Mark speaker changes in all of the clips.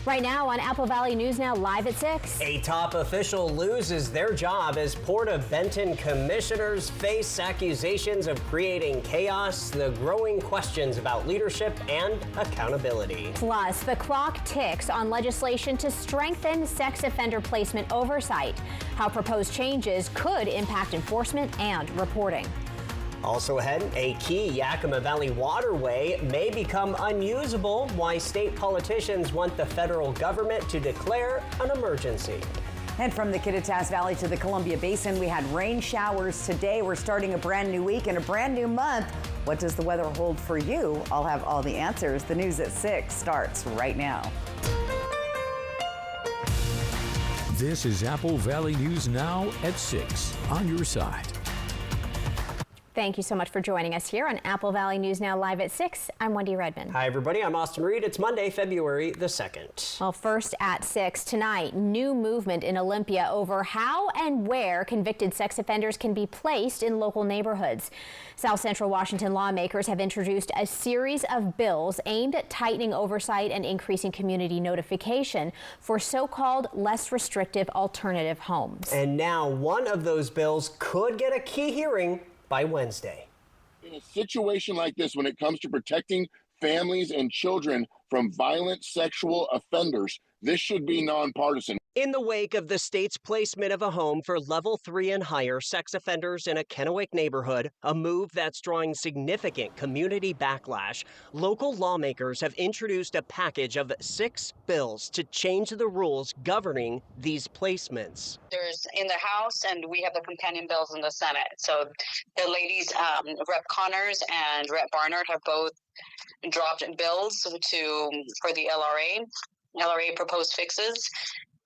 Speaker 1: Right now on Apple Valley News Now, live at 6.
Speaker 2: A top official loses their job as Port of Benton commissioners face accusations of creating chaos, the growing questions about leadership and accountability.
Speaker 1: Plus, the clock ticks on legislation to strengthen sex offender placement oversight, how proposed changes could impact enforcement and reporting.
Speaker 2: Also ahead, a key Yakima Valley waterway may become unusable, why state politicians want the federal government to declare an emergency.
Speaker 3: And from the Kittitas Valley to the Columbia Basin, we had rain showers today. We're starting a brand new week and a brand new month. What does the weather hold for you? I'll have all the answers. The news at 6 starts right now.
Speaker 4: This is Apple Valley News Now at 6 on your side.
Speaker 1: Thank you so much for joining us here on Apple Valley News Now live at 6. I'm Wendy Redmond.
Speaker 2: Hi, everybody. I'm Austin Reed. It's Monday, February the 2nd.
Speaker 1: Well, first at 6 tonight, new movement in Olympia over how and where convicted sex offenders can be placed in local neighborhoods. South Central Washington lawmakers have introduced a series of bills aimed at tightening oversight and increasing community notification for so-called less restrictive alternative homes.
Speaker 2: And now one of those bills could get a key hearing by Wednesday.
Speaker 5: In a situation like this, when it comes to protecting families and children from violent sexual offenders, this should be nonpartisan.
Speaker 2: In the wake of the state's placement of a home for level 3 and higher sex offenders in a Kennewick neighborhood, a move that's drawing significant community backlash, local lawmakers have introduced a package of 6 bills to change the rules governing these placements.
Speaker 6: There's in the House, and we have the companion bills in the Senate. So the ladies, Rep. Connors and Rep. Barnard, have both dropped bills for the LRA. LRA proposed fixes,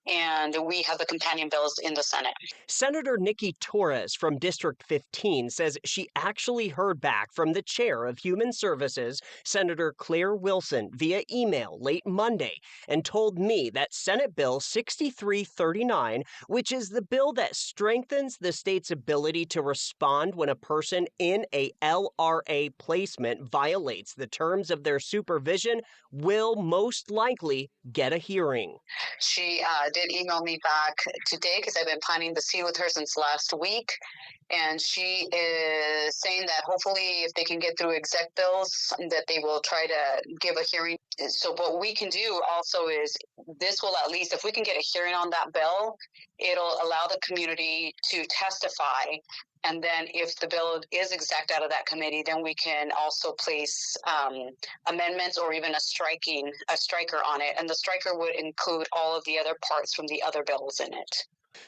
Speaker 6: and we have the companion bills in the Senate.
Speaker 2: Senator Nikki Torres from District 15 says she actually heard back from the chair of Human Services, Senator Claire Wilson, via email late Monday and told me that Senate Bill 6339, which is the bill that strengthens the state's ability to respond when a person in a LRA placement violates the terms of their supervision, will most likely get a hearing.
Speaker 6: She did email me back today because I've been planning to see with her since last week. And she is saying that hopefully if they can get through exec bills, that they will try to give a hearing. So what we can do also is this will, at least if we can get a hearing on that bill, it'll allow the community to testify. And then if the bill is exec out of that committee, then we can also place amendments or even a striker on it. And the striker would include all of the other parts from the other bills in it.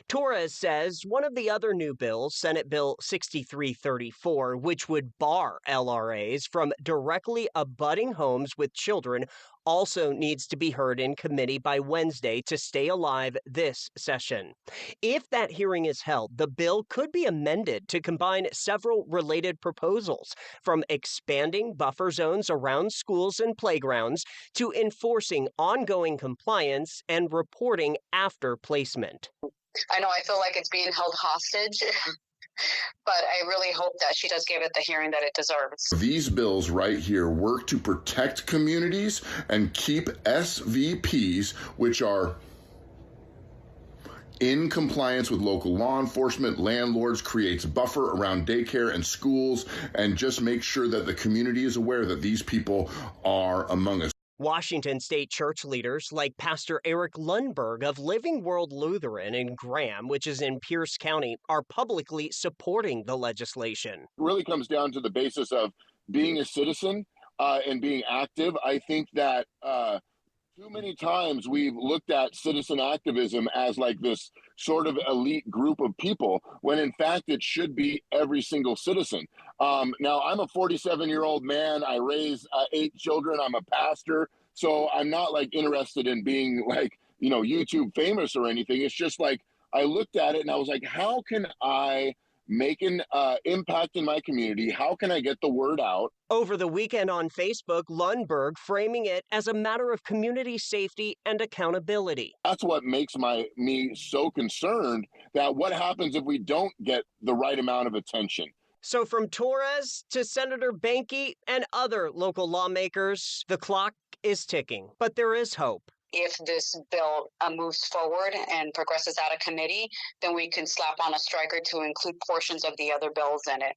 Speaker 2: Torres says one of the other new bills, Senate Bill 6334, which would bar LRAs from directly abutting homes with children, also needs to be heard in committee by Wednesday to stay alive this session. If that hearing is held, the bill could be amended to combine several related proposals, from expanding buffer zones around schools and playgrounds to enforcing ongoing compliance and reporting after placement.
Speaker 6: I know I feel like it's being held hostage, but I really hope that she does give it the hearing that it deserves.
Speaker 5: These bills right here work to protect communities and keep SVPs, which are in compliance with local law enforcement, landlords, creates buffer around daycare and schools, and just make sure that the community is aware that these people are among us.
Speaker 2: Washington state church leaders like Pastor Eric Lundberg of Living World Lutheran in Graham, which is in Pierce County, are publicly supporting the legislation.
Speaker 5: It really comes down to the basis of being a citizen and being active. I think that too many times we've looked at citizen activism as like this sort of elite group of people, when in fact it should be every single citizen. Now, I'm a 47-year-old man. I raise 8 children. I'm a pastor. So I'm not like interested in being like, YouTube famous or anything. It's just like I looked at it and I was like, how can I make an impact in my community? How can I get the word out?
Speaker 2: Over the weekend on Facebook, Lundberg framing it as a matter of community safety and accountability.
Speaker 5: That's what makes me so concerned, that what happens if we don't get the right amount of attention?
Speaker 2: So from Torres to Senator Banky and other local lawmakers, the clock is ticking. But there is hope.
Speaker 6: if this bill moves forward and progresses out of committee, then we can slap on a striker to include portions of the other bills in it.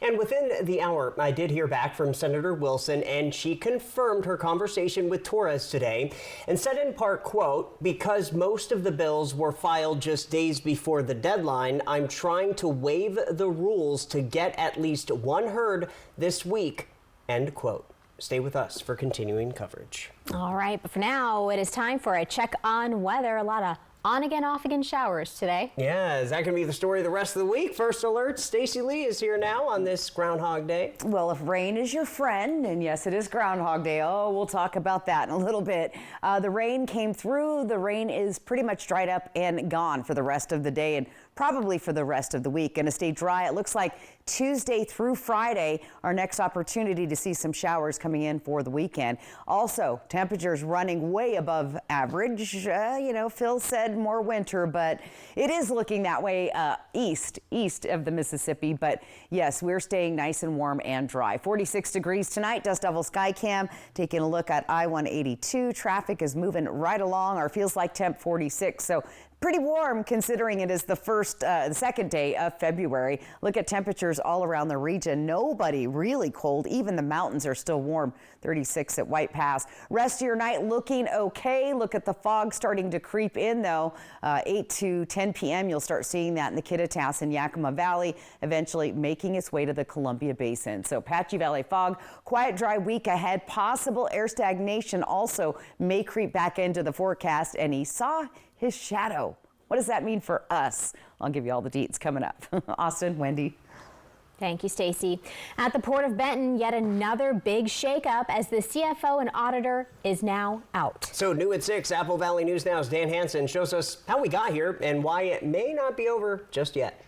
Speaker 2: And within the hour, I did hear back from Senator Wilson, and she confirmed her conversation with Torres today and said in part, quote, "Because most of the bills were filed just days before the deadline, I'm trying to waive the rules to get at least one heard this week," end quote. Stay with us for continuing coverage.
Speaker 1: All right, but for now, it is time for a check on weather. A lot of on-again, off-again showers today.
Speaker 2: Yeah, is that going to be the story the rest of the week? First Alert, Stacey Lee is here now on this Groundhog Day.
Speaker 3: Well, if rain is your friend, and yes, it is Groundhog Day. Oh, we'll talk about that in a little bit. The rain came through. The rain is pretty much dried up and gone for the rest of the day and probably for the rest of the week. Going to stay dry. It looks like Tuesday through Friday, our next opportunity to see some showers coming in for the weekend. Also, temperatures running way above average. Phil said more winter, but it is looking that way east of the Mississippi. But yes, we're staying nice and warm and dry. 46 degrees tonight. Dust Devil Skycam taking a look at I-182. Traffic is moving right along. Our feels like temp 46. So pretty warm considering it is the second day of February. Look at temperatures all around the region. Nobody really cold. Even the mountains are still warm. 36 at White Pass. Rest of your night looking okay. Look at the fog starting to creep in though. 8 to 10 p.m. you'll start seeing that in the Kittitas and Yakima Valley, eventually making its way to the Columbia Basin. So Apache Valley fog, quiet dry week ahead. Possible air stagnation also may creep back into the forecast, and he saw his shadow. What does that mean for us? I'll give you all the deets coming up. Austin, Wendy.
Speaker 1: Thank you, Stacey. At the Port of Benton, yet another big shakeup as the CFO and auditor is now out.
Speaker 2: So new at 6, Apple Valley News Now's Dan Hansen shows us how we got here and why it may not be over just yet.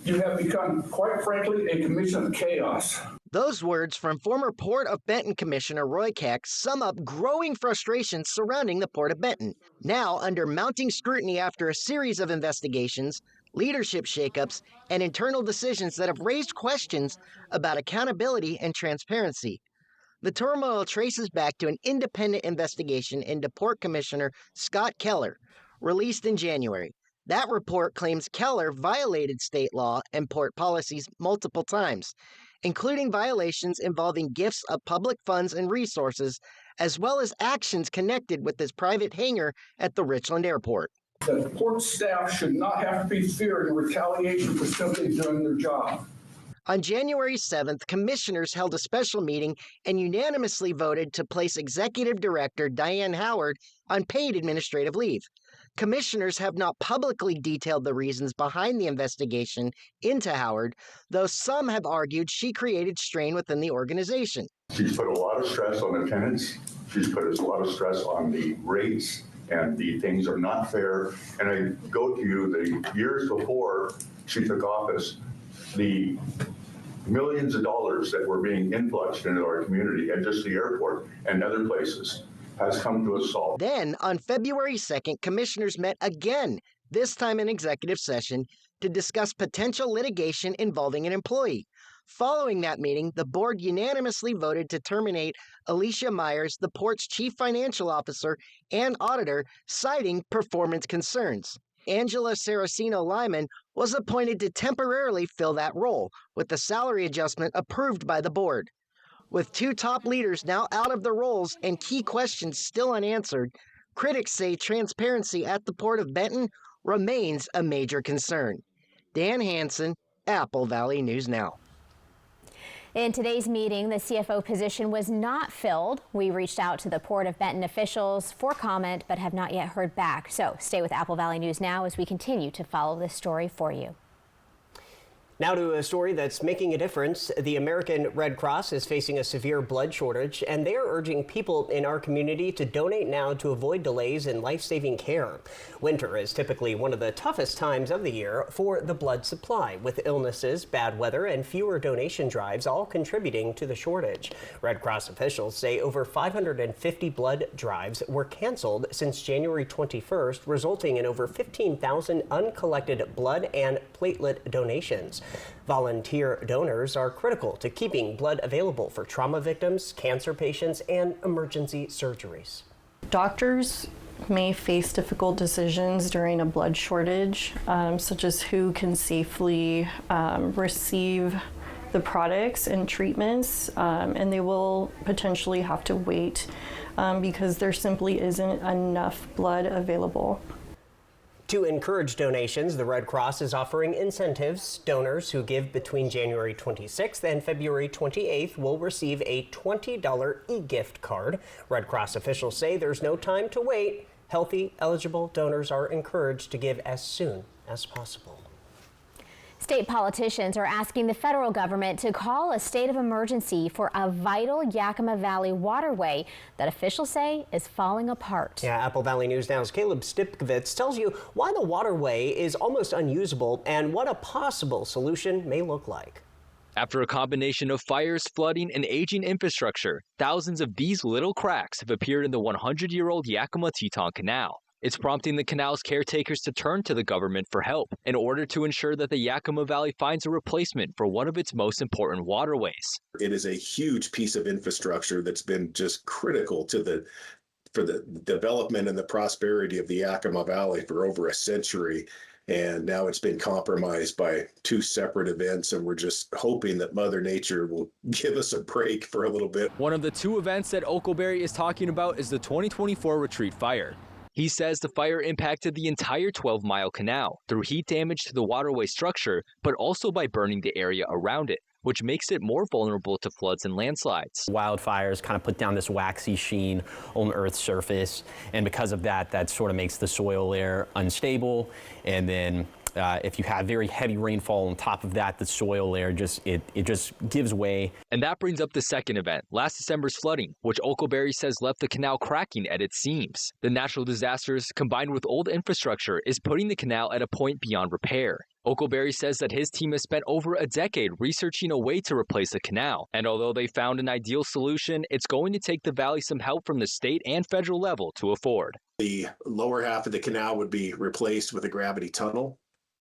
Speaker 7: You have become, quite frankly, a commission of chaos.
Speaker 8: Those words from former Port of Benton Commissioner Roy Keck sum up growing frustrations surrounding the Port of Benton. Now, under mounting scrutiny after a series of investigations, leadership shakeups, and internal decisions that have raised questions about accountability and transparency. The turmoil traces back to an independent investigation into Port Commissioner Scott Keller, released in January. That report claims Keller violated state law and port policies multiple times, including violations involving gifts of public funds and resources, as well as actions connected with his private hangar at the Richland Airport.
Speaker 7: The port staff should not have to be feared in retaliation for simply doing their job.
Speaker 8: On January 7th, commissioners held a special meeting and unanimously voted to place Executive Director Diane Howard on paid administrative leave. Commissioners have not publicly detailed the reasons behind the investigation into Howard, though some have argued she created strain within the organization.
Speaker 9: She's put a lot of stress on the tenants. She's put a lot of stress on the rates, and the things are not fair. And I go to you, the years before she took office, the millions of dollars that were being influxed into our community at just the airport and other places has come to a halt.
Speaker 8: Then, on February 2nd, commissioners met again, this time in executive session, to discuss potential litigation involving an employee. Following that meeting, the board unanimously voted to terminate Alicia Myers, the port's chief financial officer and auditor, citing performance concerns. Angela Saraceno-Lyman was appointed to temporarily fill that role, with the salary adjustment approved by the board. With two top leaders now out of their roles and key questions still unanswered, critics say transparency at the Port of Benton remains a major concern. Dan Hansen, Apple Valley News Now.
Speaker 1: In today's meeting, the CFO position was not filled. We reached out to the Port of Benton officials for comment, but have not yet heard back. So stay with Apple Valley News Now as we continue to follow this story for you.
Speaker 2: Now to a story that's making a difference. The American Red Cross is facing a severe blood shortage, and they are urging people in our community to donate now to avoid delays in life-saving care. Winter is typically one of the toughest times of the year for the blood supply, with illnesses, bad weather, and fewer donation drives all contributing to the shortage. Red Cross officials say over 550 blood drives were canceled since January 21st, resulting in over 15,000 uncollected blood and platelet donations. Volunteer donors are critical to keeping blood available for trauma victims, cancer patients, and emergency surgeries.
Speaker 10: Doctors may face difficult decisions during a blood shortage, such as who can safely receive the products and treatments, and they will potentially have to wait because there simply isn't enough blood available.
Speaker 2: To encourage donations, the Red Cross is offering incentives. Donors who give between January 26th and February 28th will receive a $20 e-gift card. Red Cross officials say there's no time to wait. Healthy, eligible donors are encouraged to give as soon as possible.
Speaker 1: State politicians are asking the federal government to call a state of emergency for a vital Yakima Valley waterway that officials say is falling apart.
Speaker 2: Yeah, Apple Valley News Now's Caleb Stipkovitz tells you why the waterway is almost unusable and what a possible solution may look like.
Speaker 11: After a combination of fires, flooding, and aging infrastructure, thousands of these little cracks have appeared in the 100-year-old Yakima-Teton Canal. It's prompting the canal's caretakers to turn to the government for help in order to ensure that the Yakima Valley finds a replacement for one of its most important waterways.
Speaker 12: It is a huge piece of infrastructure that's been just critical to for the development and the prosperity of the Yakima Valley for over a century. And now it's been compromised by two separate events, and we're just hoping that Mother Nature will give us a break for a little bit.
Speaker 11: One of the two events that Oakleberry is talking about is the 2024 Retreat Fire. He says the fire impacted the entire 12-mile canal through heat damage to the waterway structure, but also by burning the area around it, which makes it more vulnerable to floods and landslides.
Speaker 13: Wildfires kind of put down this waxy sheen on the Earth's surface, and because of that, that sort of makes the soil layer unstable, and then if you have very heavy rainfall on top of that, the soil layer just gives way.
Speaker 11: And that brings up the second event, last December's flooding, which Oakleberry says left the canal cracking at its seams. The natural disasters, combined with old infrastructure, is putting the canal at a point beyond repair. Oakleberry says that his team has spent over a decade researching a way to replace the canal. And although they found an ideal solution, it's going to take the valley some help from the state and federal level to afford.
Speaker 12: The lower half of the canal would be replaced with a gravity tunnel,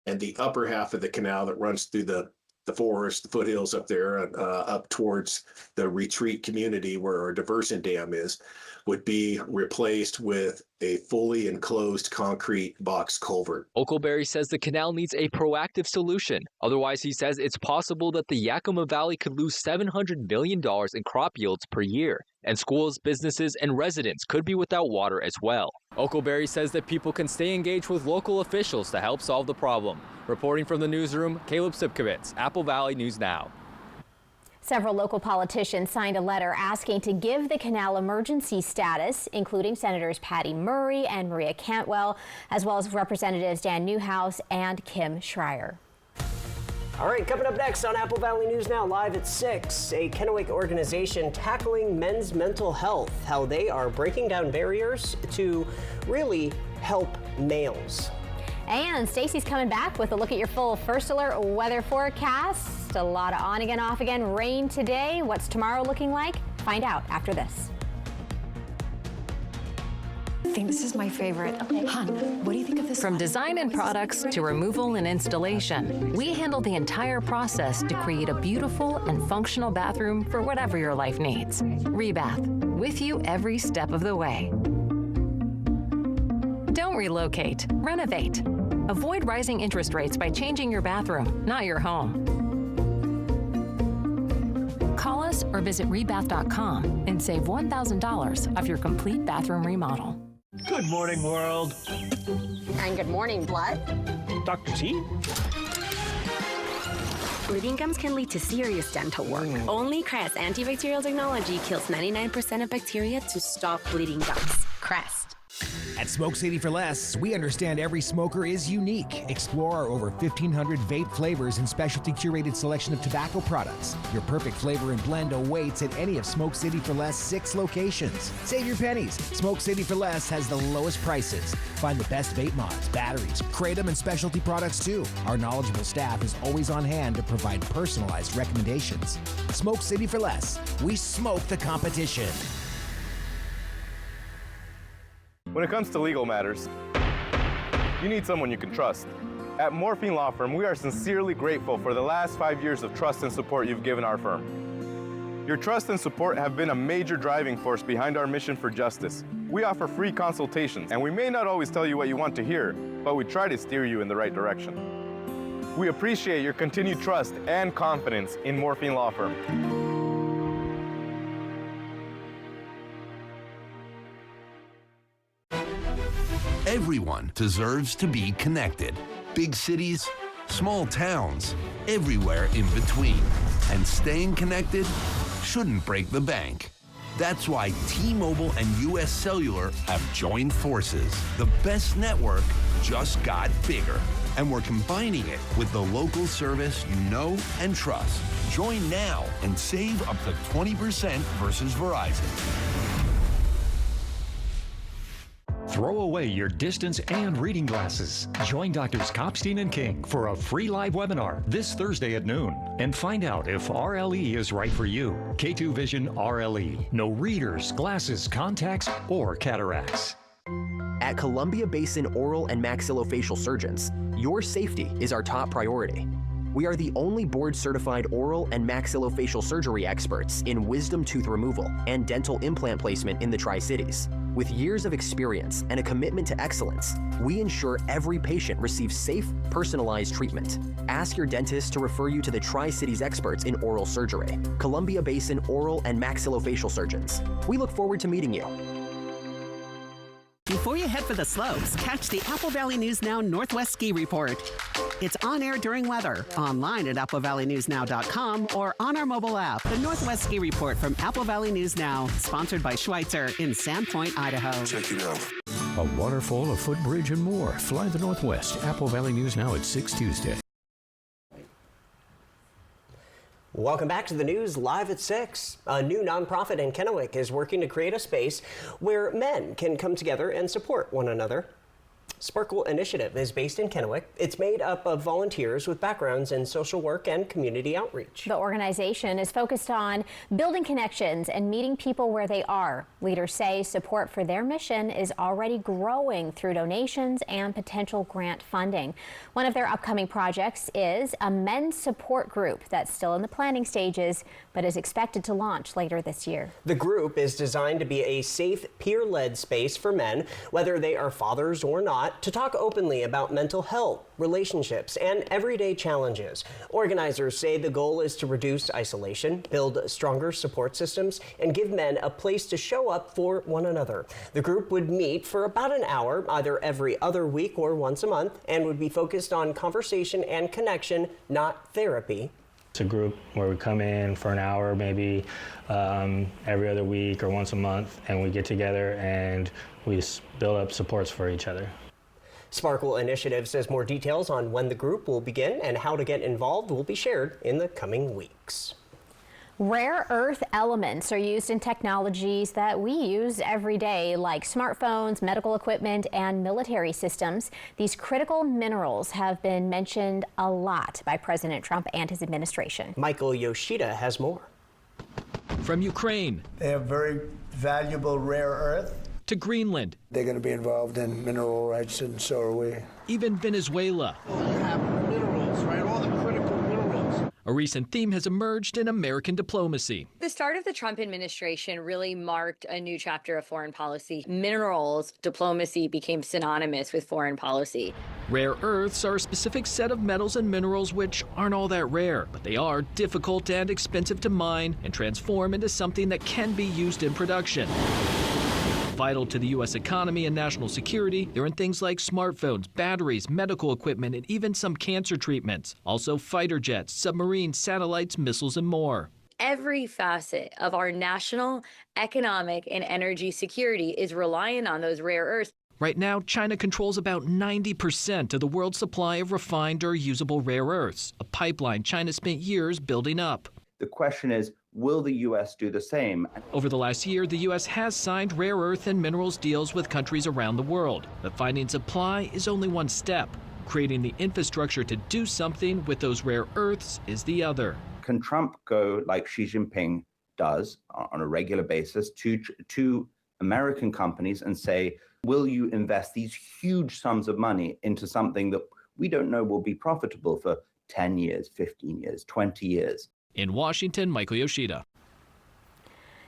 Speaker 12: and the upper half of the canal that runs through the forest, the foothills up there, up towards the retreat community where our diversion dam is, would be replaced with a fully enclosed concrete box culvert.
Speaker 11: Oakleberry says the canal needs a proactive solution. Otherwise, he says it's possible that the Yakima Valley could lose $700 million in crop yields per year, and schools, businesses, and residents could be without water as well. Oakleberry says that people can stay engaged with local officials to help solve the problem. Reporting from the newsroom, Caleb Stipkovitz, Apple Valley News Now.
Speaker 1: Several local politicians signed a letter asking to give the canal emergency status, including Senators Patty Murray and Maria Cantwell, as well as Representatives Dan Newhouse and Kim Schreier.
Speaker 2: All right, coming up next on Apple Valley News Now, live at 6, a Kennewick organization tackling men's mental health, how they are breaking down barriers to really help males.
Speaker 1: And Stacy's coming back with a look at your full First Alert weather forecast. A lot of on again, off again rain today. What's tomorrow looking like? Find out after this.
Speaker 14: I think this is my favorite. Okay. Hun, what do you think of this? From design and products to removal and installation, we handle the entire process to create a beautiful and functional bathroom for whatever your life needs. Rebath, with you every step of the way. Don't relocate, renovate. Avoid rising interest rates by changing your bathroom, not your home. Call us or visit rebath.com and save $1,000 off your complete bathroom remodel.
Speaker 15: Good morning, world.
Speaker 16: And good morning, blood.
Speaker 15: Dr. T?
Speaker 16: Bleeding gums can lead to serious dental work. Only Crest antibacterial technology kills 99% of bacteria to stop bleeding gums. Crest.
Speaker 17: At Smoke City for Less, we understand every smoker is unique. Explore our over 1,500 vape flavors and specialty curated selection of tobacco products. Your perfect flavor and blend awaits at any of Smoke City for Less 6 locations. Save your pennies. Smoke City for Less has the lowest prices. Find the best vape mods, batteries, kratom, and specialty products too. Our knowledgeable staff is always on hand to provide personalized recommendations. Smoke City for Less. We smoke the competition.
Speaker 18: When it comes to legal matters, you need someone you can trust. At Morphine Law Firm, we are sincerely grateful for the last 5 years of trust and support you've given our firm. Your trust and support have been a major driving force behind our mission for justice. We offer free consultations, and we may not always tell you what you want to hear, but we try to steer you in the right direction. We appreciate your continued trust and confidence in Morphine Law Firm.
Speaker 19: Everyone deserves to be connected. Big cities, small towns, everywhere in between. And staying connected shouldn't break the bank. That's why T-Mobile and US Cellular have joined forces. The best network just got bigger. And we're combining it with the local service you know and trust. Join now and save up to 20% versus Verizon.
Speaker 20: Throw away your distance and reading glasses. Join Drs. Kopstein and King for a free live webinar this Thursday at noon and find out if RLE is right for you. K2 Vision RLE. No readers, glasses, contacts, or cataracts.
Speaker 21: At Columbia Basin Oral and Maxillofacial Surgeons, your safety is our top priority. We are the only board-certified oral and maxillofacial surgery experts in wisdom tooth removal and dental implant placement in the Tri-Cities. With years of experience and a commitment to excellence, we ensure every patient receives safe, personalized treatment. Ask your dentist to refer you to the Tri-Cities experts in oral surgery. Columbia Basin Oral and Maxillofacial Surgeons. We look forward to meeting you.
Speaker 22: Before you head for the slopes, catch the Apple Valley News Now Northwest Ski Report. It's on air during weather, online at applevalleyNewsNow.com, or on our mobile app. The Northwest Ski Report from Apple Valley News Now, sponsored by Schweitzer in Sandpoint, Idaho.
Speaker 4: Check it out. A waterfall, a footbridge, and more. Fly the Northwest. Apple Valley News Now at 6 Tuesday.
Speaker 2: Welcome back to the news live at 6. A new nonprofit in Kennewick is working to create a space where men can come together and support one another. Sparkle Initiative is based in Kennewick. It's made up of volunteers with backgrounds in social work and community outreach.
Speaker 1: The organization is focused on building connections and meeting people where they are. Leaders say support for their mission is already growing through donations and potential grant funding. One of their upcoming projects is a men's support group that's still in the planning stages, but is expected to launch later this year.
Speaker 2: The group is designed to be a safe, peer-led space for men, whether they are fathers or not, to talk openly about mental health, relationships, and everyday challenges. Organizers say the goal is to reduce isolation, build stronger support systems, and give men a place to show up for one another. The group would meet for about an hour, either every other week or once a month, and would be focused on conversation and connection, not therapy.
Speaker 23: It's a group where we come in for an hour, maybe every other week or once a month, and we get together and we build up supports for each other.
Speaker 2: Sparkle Initiative says more details on when the group will begin and how to get involved will be shared in the coming weeks.
Speaker 1: Rare earth elements are used in technologies that we use every day, like smartphones, medical equipment, and military systems. These critical minerals have been mentioned a lot by President Trump and his administration.
Speaker 2: Michael Yoshida has more.
Speaker 24: From Ukraine.
Speaker 25: They have very valuable rare earth.
Speaker 24: To Greenland.
Speaker 25: They're going to be involved in mineral rights, and so are we.
Speaker 24: Even Venezuela.
Speaker 26: You have minerals, right? All the critical minerals.
Speaker 24: A recent theme has emerged in American diplomacy.
Speaker 27: The start of the Trump administration really marked a new chapter of foreign policy. Minerals diplomacy became synonymous with foreign policy.
Speaker 24: Rare earths are a specific set of metals and minerals which aren't all that rare, but they are difficult and expensive to mine and transform into something that can be used in production. Vital to the U.S. economy and national security, they're in things like smartphones, batteries, medical equipment, and even some cancer treatments. Also fighter jets, submarines, satellites, missiles, and more.
Speaker 27: Every facet of our national, economic, and energy security is reliant on those rare earths.
Speaker 24: Right now, China controls about 90% of the world's supply of refined or usable rare earths, a pipeline China spent years building up.
Speaker 28: The question is, will the U.S. do the same?
Speaker 24: Over the last year, the U.S. has signed rare earth and minerals deals with countries around the world. But finding supply is only one step. Creating the infrastructure to do something with those rare earths is the other.
Speaker 28: Can Trump go like Xi Jinping does on a regular basis to American companies and say, will you invest these huge sums of money into something that we don't know will be profitable for 10 years, 15 years, 20 years.
Speaker 24: In Washington, Michael Yoshida.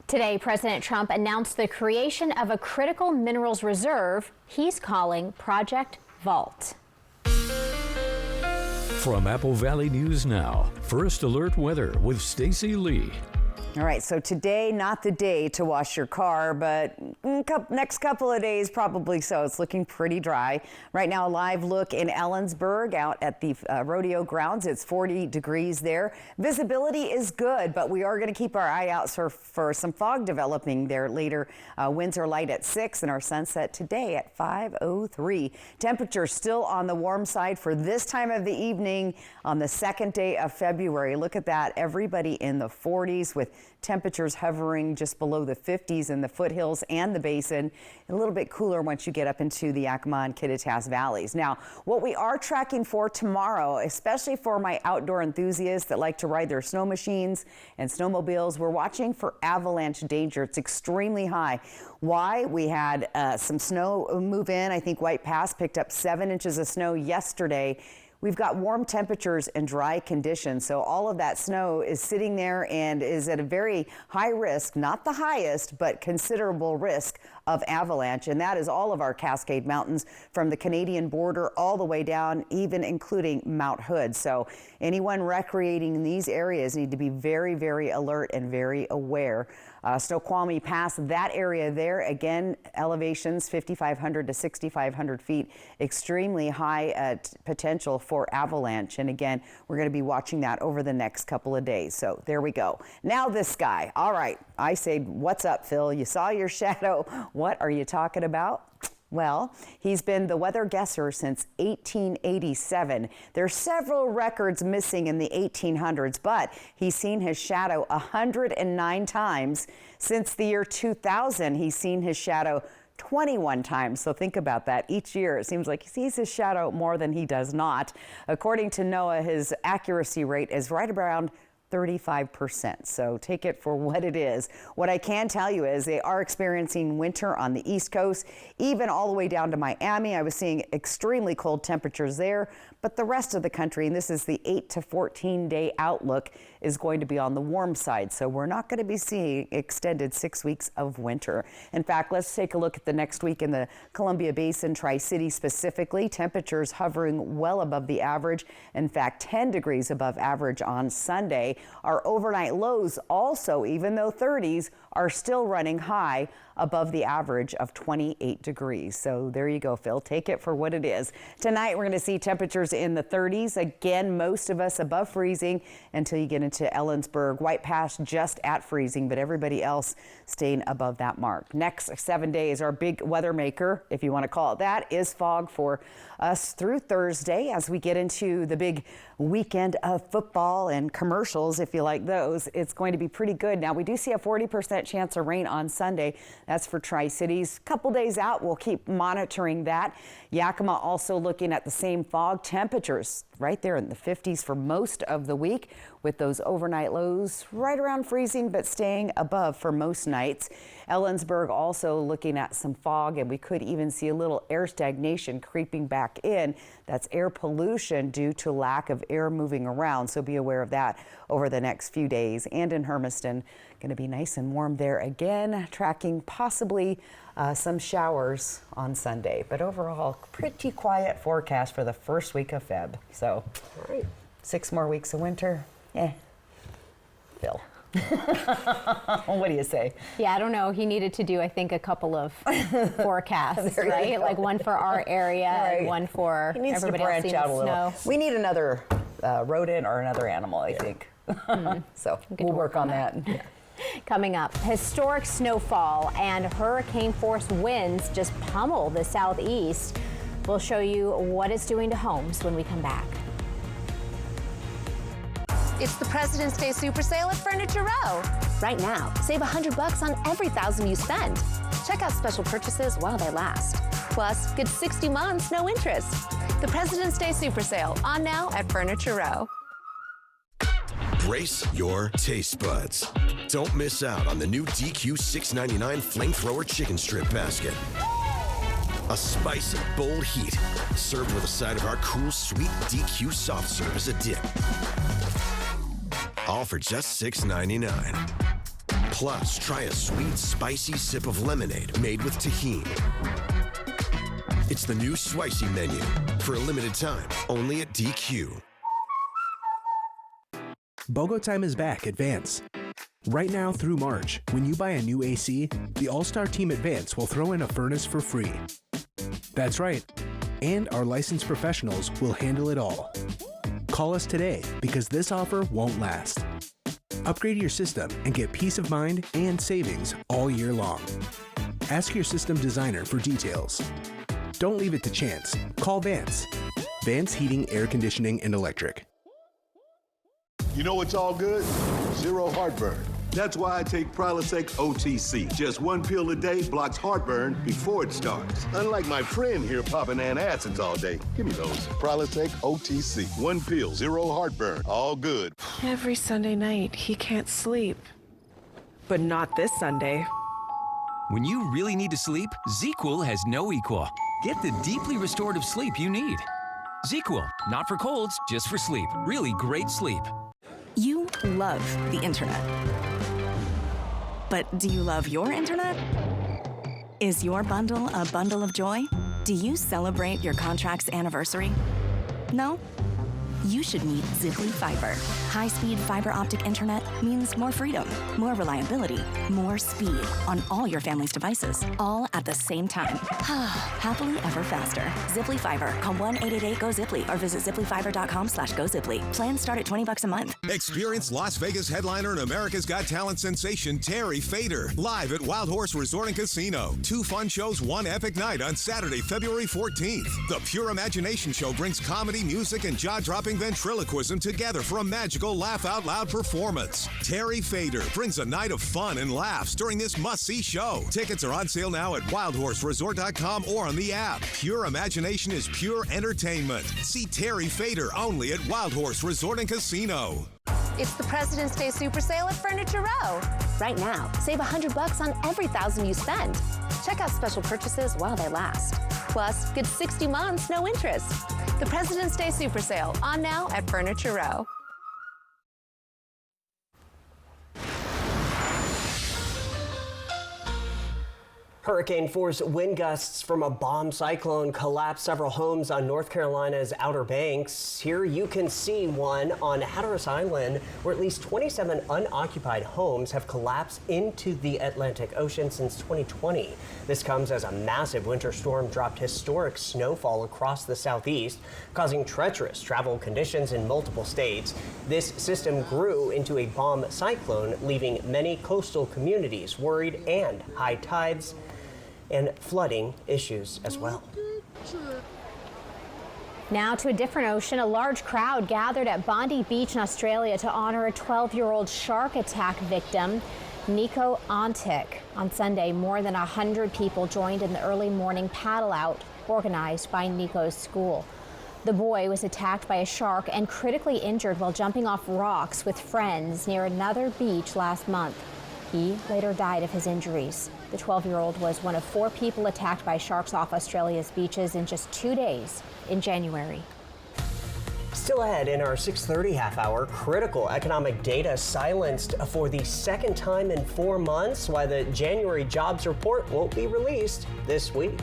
Speaker 1: Today, President Trump announced the creation of a critical minerals reserve he's calling Project Vault.
Speaker 4: From Apple Valley News Now, First Alert Weather with Stacy Lee.
Speaker 3: All right, so today, not the day to wash your car, but next couple of days, probably so. It's looking pretty dry. Right now, a live look in Ellensburg out at the rodeo grounds. It's 40 degrees there. Visibility is good, but we are going to keep our eye out for some fog developing there later. Winds are light at 6 and our sunset today at 5:03. Temperatures still on the warm side for this time of the evening on the second day of February. Look at that. Everybody in the 40s with temperatures hovering just below the 50s in the foothills and the basin. A little bit cooler once you get up into the Yakima and Kittitas valleys. Now, what we are tracking for tomorrow, especially for my outdoor enthusiasts that like to ride their snow machines and snowmobiles, we're watching for avalanche danger. It's extremely high. Why? We had some snow move in. I think White Pass picked up 7 inches of snow yesterday. We've got warm temperatures and dry conditions, so all of that snow is sitting there and is at a very high risk, not the highest, but considerable risk of avalanche, and that is all of our Cascade Mountains from the Canadian border all the way down, even including Mount Hood. So anyone recreating in these areas need to be very, very alert and very aware. Snoqualmie Pass, that area there, again, elevations 5,500 to 6,500 feet, extremely high potential for avalanche. And again, we're going to be watching that over the next couple of days. So there we go. Now this guy. All right. I say, what's up, Phil? You saw your shadow. What are you talking about? Well, he's been the weather guesser since 1887. There's several records missing in the 1800s, but he's seen his shadow 109 times. Since the year 2000, he's seen his shadow 21 times. So think about that. Each year, it seems like he sees his shadow more than he does not. According to NOAA, his accuracy rate is right around 35%. So take it for what it is. What I can tell you is they are experiencing winter on the East Coast, even all the way down to Miami. I was seeing extremely cold temperatures there, but the rest of the country, and this is the 8 to 14 day outlook, is going to be on the warm side. So we're not going to be seeing extended 6 weeks of winter. In fact, let's take a look at the next week in the Columbia Basin, Tri-City specifically. Temperatures hovering well above the average. In fact, 10 degrees above average on Sunday. Our overnight lows also, even though 30s, are still running high above the average of 28 degrees. So there you go, Phil. Take it for what it is. Tonight, we're going to see temperatures in the 30s. Again, most of us above freezing until you get into Ellensburg. White Pass just at freezing, but everybody else staying above that mark. Next 7 days, our big weather maker, if you want to call it that, is fog for us through Thursday as we get into the big weekend of football and commercials, if you like those. It's going to be pretty good. Now, we do see a 40% chance of rain on Sunday. That's for Tri-Cities. Couple days out, we'll keep monitoring that. Yakima also looking at the same fog. Temperatures right there in the 50s for most of the week, with those overnight lows right around freezing, but staying above for most nights. Ellensburg also looking at some fog, and we could even see a little air stagnation creeping back in. That's air pollution due to lack of air moving around, so be aware of that over the next few days. And in Hermiston, going to be nice and warm there again, tracking possibly some showers on Sunday. But overall, pretty quiet forecast for the first week of Feb. So 6 more weeks of winter. Phil. What do you say?
Speaker 1: Yeah, I don't know. He needed to do, I think, a couple of forecasts, right? Like one for our area and one for
Speaker 3: he needs
Speaker 1: everybody
Speaker 3: to branch
Speaker 1: else
Speaker 3: out a little.
Speaker 1: Snow.
Speaker 3: We need another rodent or another animal, I think. So we'll work on that.
Speaker 1: Coming up, historic snowfall and hurricane-force winds just pummel the southeast. We'll show you what it's doing to homes when we come back.
Speaker 5: It's the President's Day Super Sale at Furniture Row. Right now, save $100 on every $1,000 you spend. Check out special purchases while they last. Plus, get 60 months, no interest. The President's Day Super Sale, on now at Furniture Row.
Speaker 6: Brace your taste buds. Don't miss out on the new DQ $6.99 Flamethrower Chicken Strip Basket. A spicy, bold heat, served with a side of our cool, sweet DQ soft serve as a dip. All for just $6.99. Plus, try a sweet, spicy sip of lemonade made with tahini. It's the new Spicy menu for a limited time, only at DQ.
Speaker 7: BOGO time is back at Vance. Right now through March, when you buy a new AC, the All-Star Team at Vance will throw in a furnace for free. That's right, and our licensed professionals will handle it all. Call us today because this offer won't last. Upgrade your system and get peace of mind and savings all year long. Ask your system designer for details. Don't leave it to chance. Call Vance. Vance Heating, Air Conditioning, and Electric.
Speaker 26: You know what's all good? Zero heartburn. That's why I take Prilosec OTC. Just one pill a day blocks heartburn before it starts. Unlike my friend here popping antacids all day. Give me those. Prilosec OTC. One pill, zero heartburn. All good.
Speaker 8: Every Sunday night, he can't sleep. But not this Sunday.
Speaker 9: When you really need to sleep, ZzzQuil has no equal. Get the deeply restorative sleep you need. ZzzQuil, not for colds, just for sleep. Really great sleep.
Speaker 10: You love the internet. But do you love your internet? Is your bundle a bundle of joy? Do you celebrate your contract's anniversary? No? You should meet Ziply Fiber. High-speed fiber optic internet means more freedom, more reliability, more speed on all your family's devices, all at the same time. Happily ever faster. Ziply Fiber. Call 1-888-GO-ZIPLY or visit ziplyfiber.com/GoZiply. Plans start at $20 a month.
Speaker 11: Experience Las Vegas headliner and America's Got Talent sensation Terry Fader live at Wild Horse Resort and Casino. 2 fun shows, 1 epic night on Saturday, February 14th. The Pure Imagination Show brings comedy, music, and jaw-dropping ventriloquism together for a magical laugh-out-loud performance. Terry Fader brings a night of fun and laughs during this must-see show. Tickets are on sale now at wildhorseresort.com or on the app. Pure Imagination is pure entertainment. See Terry Fader only at Wild Horse Resort and Casino.
Speaker 5: It's the President's Day Super Sale at Furniture Row. Right now, save $100 on every $1,000 you spend. Check out special purchases while they last. Plus, get 60 months, no interest. The President's Day Super Sale, on now at Furniture Row.
Speaker 2: Hurricane force wind gusts from a bomb cyclone collapsed several homes on North Carolina's Outer Banks. Here you can see one on Hatteras Island, where at least 27 unoccupied homes have collapsed into the Atlantic Ocean since 2020. This comes as a massive winter storm dropped historic snowfall across the southeast, causing treacherous travel conditions in multiple states. This system grew into a bomb cyclone, leaving many coastal communities worried, and high tides and flooding issues as well.
Speaker 1: Now to a different ocean. A large crowd gathered at Bondi Beach in Australia to honor a 12-year-old shark attack victim, Nico Antic. On Sunday, more than 100 people joined in the early morning paddle out organized by Nico's school. The boy was attacked by a shark and critically injured while jumping off rocks with friends near another beach last month. He later died of his injuries. The 12-year-old was one of 4 people attacked by sharks off Australia's beaches in just 2 days in January.
Speaker 2: Still ahead in our 6:30 half hour, critical economic data silenced for the second time in 4 months, why the January jobs report won't be released this week.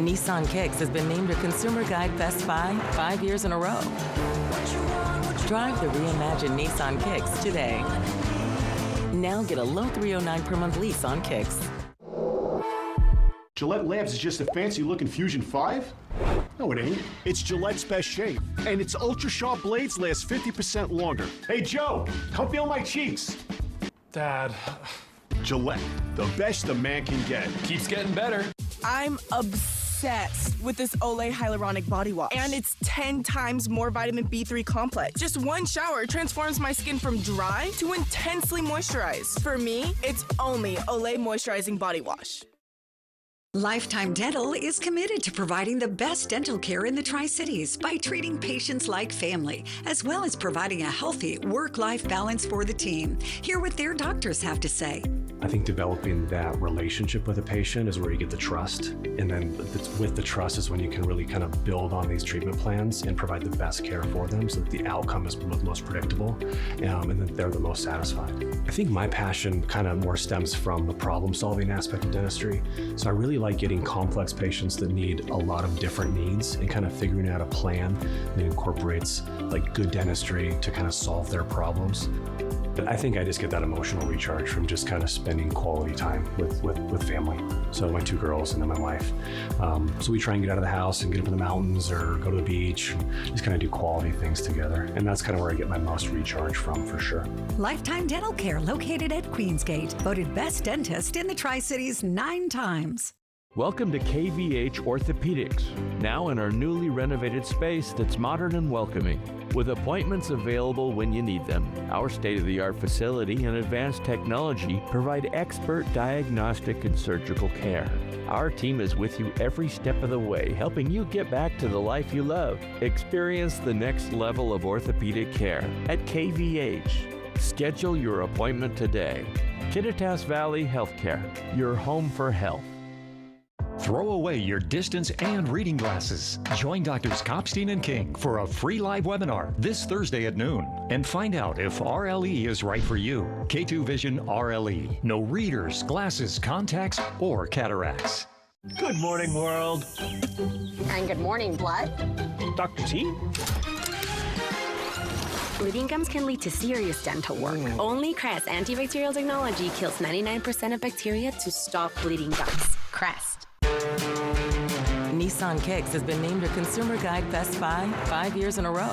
Speaker 12: Nissan Kicks has been named a Consumer Guide Best Buy 5 years in a row. Drive the reimagined Nissan Kicks today. Now get a low $309 per month lease on Kicks.
Speaker 13: Gillette Labs is just a fancy-looking Fusion 5? No, it ain't. It's Gillette's best shave, and its ultra-sharp blades last 50% longer. Hey, Joe, come feel my cheeks.
Speaker 14: Dad.
Speaker 13: Gillette, the best a man can get.
Speaker 14: Keeps getting better.
Speaker 29: I'm obsessed with this Olay Hyaluronic Body Wash. And it's 10 times more vitamin B3 complex. Just one shower transforms my skin from dry to intensely moisturized. For me, it's only Olay Moisturizing Body Wash.
Speaker 15: Lifetime Dental is committed to providing the best dental care in the Tri-Cities by treating patients like family, as well as providing a healthy work-life balance for the team. Hear what their doctors have to say.
Speaker 7: I think developing that relationship with a patient is where you get the trust. And then with the trust is when you can really kind of build on these treatment plans and provide the best care for them so that the outcome is most predictable and that they're the most satisfied. I think my passion kind of more stems from the problem-solving aspect of dentistry. So I really like getting complex patients that need a lot of different needs and kind of figuring out a plan that incorporates like good dentistry to kind of solve their problems. But I think I just get that emotional recharge from just kind of spending quality time with family. So my 2 girls and then my wife. So we try and get out of the house and get up in the mountains or go to the beach and just kind of do quality things together. And that's kind of where I get my most recharge from, for sure.
Speaker 15: Lifetime Dental Care, located at Queensgate, voted best dentist in the Tri-Cities 9 times.
Speaker 16: Welcome to KVH Orthopedics, now in our newly renovated space that's modern and welcoming, with appointments available when you need them. Our state-of-the-art facility and advanced technology provide expert diagnostic and surgical care. Our team is with you every step of the way, helping you get back to the life you love. Experience the next level of orthopedic care at KVH. Schedule your appointment today. Kittitas Valley Healthcare, your home for health.
Speaker 17: Throw away your distance and reading glasses. Join Drs. Kopstein and King for a free live webinar this Thursday at noon and find out if RLE is right for you. K2 Vision RLE. No readers, glasses, contacts, or cataracts.
Speaker 18: Good morning, world.
Speaker 19: And good morning, blood.
Speaker 18: Dr. T?
Speaker 20: Bleeding gums can lead to serious dental work. Only Crest antibacterial technology kills 99% of bacteria to stop bleeding gums. Crest.
Speaker 12: Nissan Kicks has been named a Consumer Guide Best Buy 5 years in a row.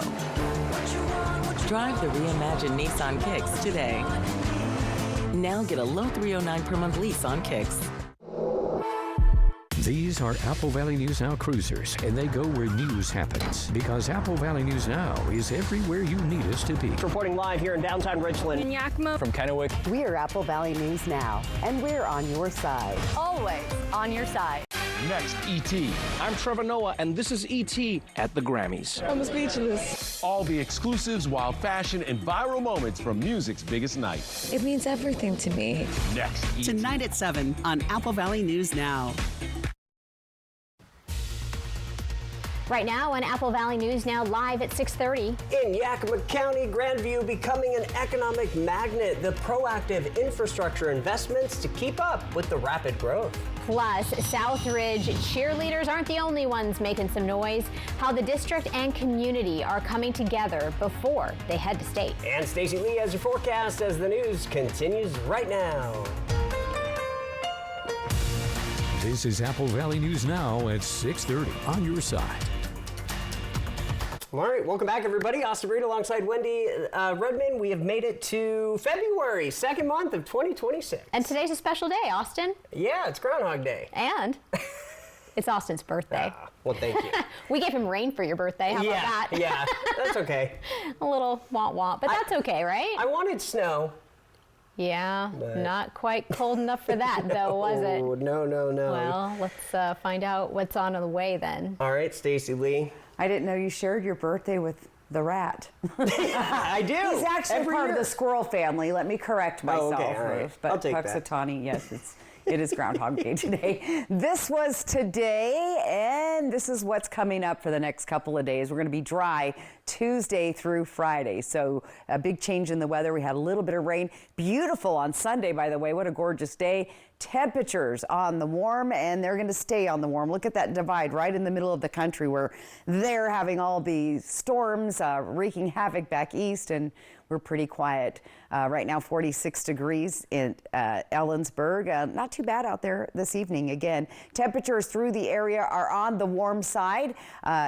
Speaker 12: Drive the reimagined Nissan Kicks today. Now get a low $309 per month lease on Kicks.
Speaker 4: These are Apple Valley News Now cruisers, and they go where news happens. Because Apple Valley News Now is everywhere you need us to be.
Speaker 2: Reporting live here in downtown Richland.
Speaker 19: In Yakima.
Speaker 18: From Kennewick.
Speaker 21: We are Apple Valley News Now, and we're on your side.
Speaker 19: Always on your side.
Speaker 18: Next, E.T. I'm Trevor Noah, and this is E.T. at the Grammys.
Speaker 19: I'm speechless.
Speaker 18: All the exclusives, wild fashion, and viral moments from music's biggest night.
Speaker 19: It means everything to me.
Speaker 18: Next, E.T.
Speaker 21: Tonight at 7 on Apple Valley News Now.
Speaker 1: Right now on Apple Valley News Now, live at 6:30.
Speaker 2: In Yakima County, Grandview becoming an economic magnet. The proactive infrastructure investments to keep up with the rapid growth.
Speaker 1: Plus, Southridge cheerleaders aren't the only ones making some noise. How the district and community are coming together before they head to state.
Speaker 2: And Stacey Lee has your forecast as the news continues right now.
Speaker 4: This is Apple Valley News Now at 6:30 on your side.
Speaker 2: All right, welcome back, everybody. Austin Reed alongside Wendy Redman. We have made it to February, second month of 2026.
Speaker 1: And today's a special day, Austin.
Speaker 2: Yeah, it's Groundhog Day.
Speaker 1: And it's Austin's birthday.
Speaker 2: Well, thank you.
Speaker 1: We gave him rain for your birthday. How about that?
Speaker 2: Yeah, that's okay.
Speaker 1: A little womp, but that's okay, right?
Speaker 2: I wanted snow.
Speaker 1: Yeah, not quite cold enough for that, though, was it?
Speaker 2: No.
Speaker 1: Well, let's find out what's on the way then.
Speaker 2: All right, Stacey Lee.
Speaker 3: I didn't know you shared your birthday with the rat.
Speaker 2: I do.
Speaker 3: He's actually
Speaker 2: Every
Speaker 3: part
Speaker 2: year.
Speaker 3: of the squirrel family. Let me correct myself.
Speaker 2: Oh, okay, all right.
Speaker 3: But
Speaker 2: I'll take that.
Speaker 3: Puxatawny, yes, it is Groundhog Day today. This was today, and this is what's coming up for the next couple of days. We're going to be dry Tuesday through Friday, so a big change in the weather. We had a little bit of rain. Beautiful on Sunday, by the way. What a gorgeous day. Temperatures on the warm, and they're going to stay on the warm. Look at that divide right in the middle of the country where they're having all these storms wreaking havoc back east, and we're pretty quiet. Right now, 46 degrees in Ellensburg. Not too bad out there this evening. Again, temperatures through the area are on the warm side.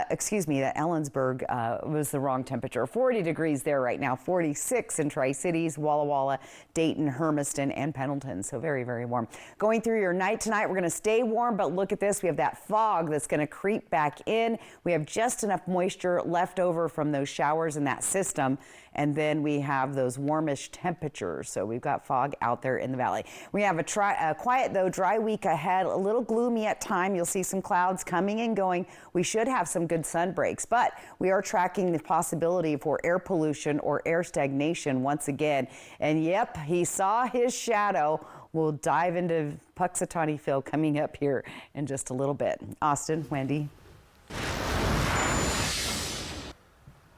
Speaker 3: Excuse me, that Ellensburg was the wrong temperature. 40 degrees there right now, 46 in Tri-Cities, Walla Walla, Dayton, Hermiston, and Pendleton. So very, very warm. Going through your night tonight, we're going to stay warm, but look at this. We have that fog that's going to creep back in. We have just enough moisture left over from those showers in that system. And then we have those warmish temperatures. So we've got fog out there in the valley. We have a quiet, though, dry week ahead. A little gloomy at time. You'll see some clouds coming and going. We should have some good sun breaks, but we are tracking the possibility for air pollution or air stagnation once again. And yep, he saw his shadow. We'll dive into Puxatawny Phil coming up here in just a little bit. Austin, Wendy.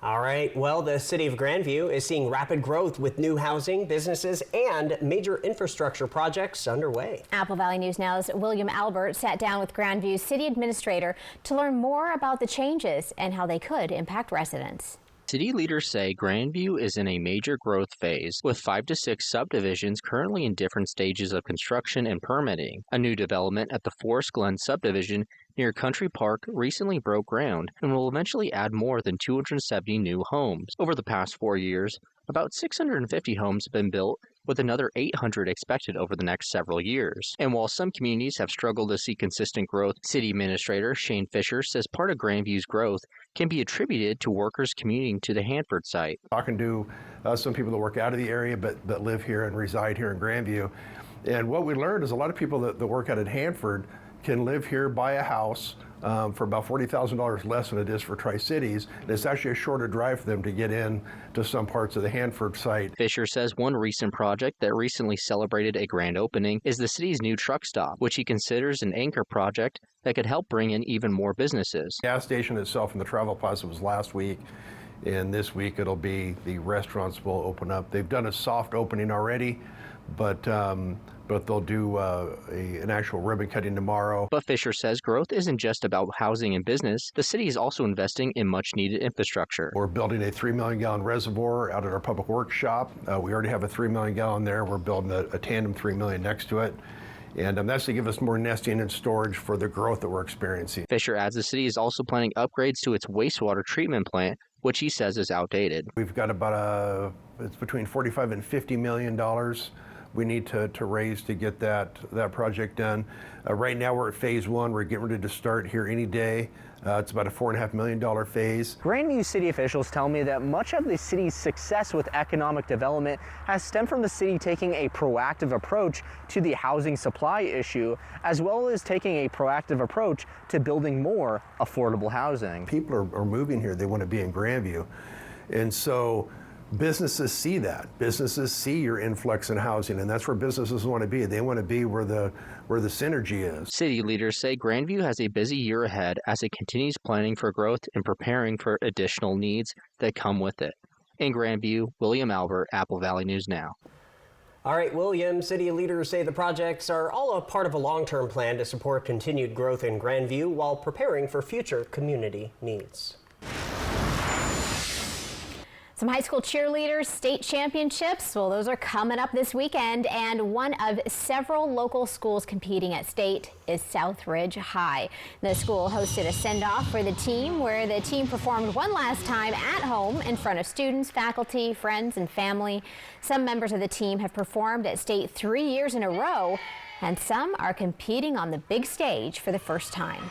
Speaker 2: All right, well, the city of Grandview is seeing rapid growth with new housing, businesses, and major infrastructure projects underway.
Speaker 1: Apple Valley News Now's William Albert sat down with Grandview's city administrator to learn more about the changes and how they could impact residents.
Speaker 6: City leaders say Grandview is in a major growth phase, with 5 to 6 subdivisions currently in different stages of construction and permitting. A new development at the Forest Glen subdivision near Country Park recently broke ground and will eventually add more than 270 new homes. Over the past 4 years, about 650 homes have been built, with another 800 expected over the next several years. And while some communities have struggled to see consistent growth, City Administrator Shane Fisher says part of Grandview's growth can be attributed to workers commuting to the Hanford site.
Speaker 8: Talking to some people that work out of the area but live here and reside here in Grandview. And what we learned is a lot of people that work out at Hanford can live here, buy a house for about $40,000 less than it is for Tri-Cities. And it's actually a shorter drive for them to get in to some parts of the Hanford site.
Speaker 6: Fisher says one recent project that recently celebrated a grand opening is the city's new truck stop, which he considers an anchor project that could help bring in even more businesses.
Speaker 8: The gas station itself in the Travel Plaza was last week, and this week it'll be the restaurants will open up. They've done a soft opening already, but they'll do an actual ribbon cutting tomorrow.
Speaker 6: But Fisher says growth isn't just about housing and business. The city is also investing in much-needed infrastructure.
Speaker 8: We're building a 3 million gallon reservoir out at our public works shop. We already have a 3 million gallon there. We're building a tandem 3 million next to it. And that's to give us more nesting and storage for the growth that we're experiencing.
Speaker 6: Fisher adds the city is also planning upgrades to its wastewater treatment plant, which he says is outdated.
Speaker 8: We've got about it's between $45 and $50 million we need to raise to get that project done. Right now we're at phase 1. We're getting ready to start here any day. It's about a $4.5 million phase.
Speaker 22: Grandview city officials tell me that much of the city's success with economic development has stemmed from the city taking a proactive approach to the housing supply issue, as well as taking a proactive approach to building more affordable housing.
Speaker 8: People are moving here. They want to be in Grandview. And so businesses see that. Businesses see your influx in housing, and that's where businesses want to be. They want to be where the synergy is.
Speaker 6: City leaders say Grandview has a busy year ahead as it continues planning for growth and preparing for additional needs that come with it. In Grandview, William Albert, Apple Valley News Now.
Speaker 2: All right, William, city leaders say the projects are all a part of a long-term plan to support continued growth in Grandview while preparing for future community needs.
Speaker 1: Some high school cheerleaders state championships, well, those are coming up this weekend, and one of several local schools competing at state is Southridge High. The school hosted a send-off for the team where the team performed one last time at home in front of students, faculty, friends, and family. Some members of the team have performed at state 3 years in a row, and some are competing on the big stage for the first time.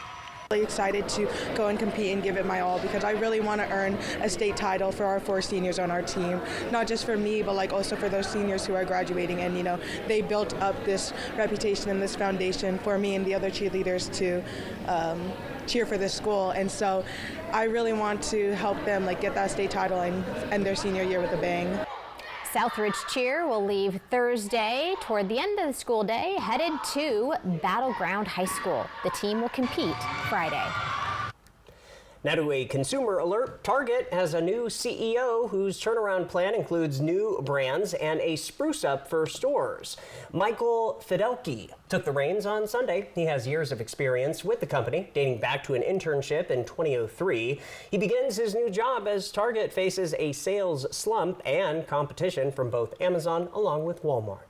Speaker 29: Really excited to go and compete and give it my all because I really want to earn a state title for our 4 seniors on our team. Not just for me, but also for those seniors who are graduating, and they built up this reputation and this foundation for me and the other cheerleaders to cheer for this school. And so I really want to help them get that state title and end their senior year with a bang.
Speaker 1: Southridge Cheer will leave Thursday toward the end of the school day, headed to Battleground High School. The team will compete Friday.
Speaker 2: Now to a consumer alert. Target has a new CEO whose turnaround plan includes new brands and a spruce up for stores. Michael Fidelki took the reins on Sunday. He has years of experience with the company, dating back to an internship in 2003. He begins his new job as Target faces a sales slump and competition from both Amazon along with Walmart.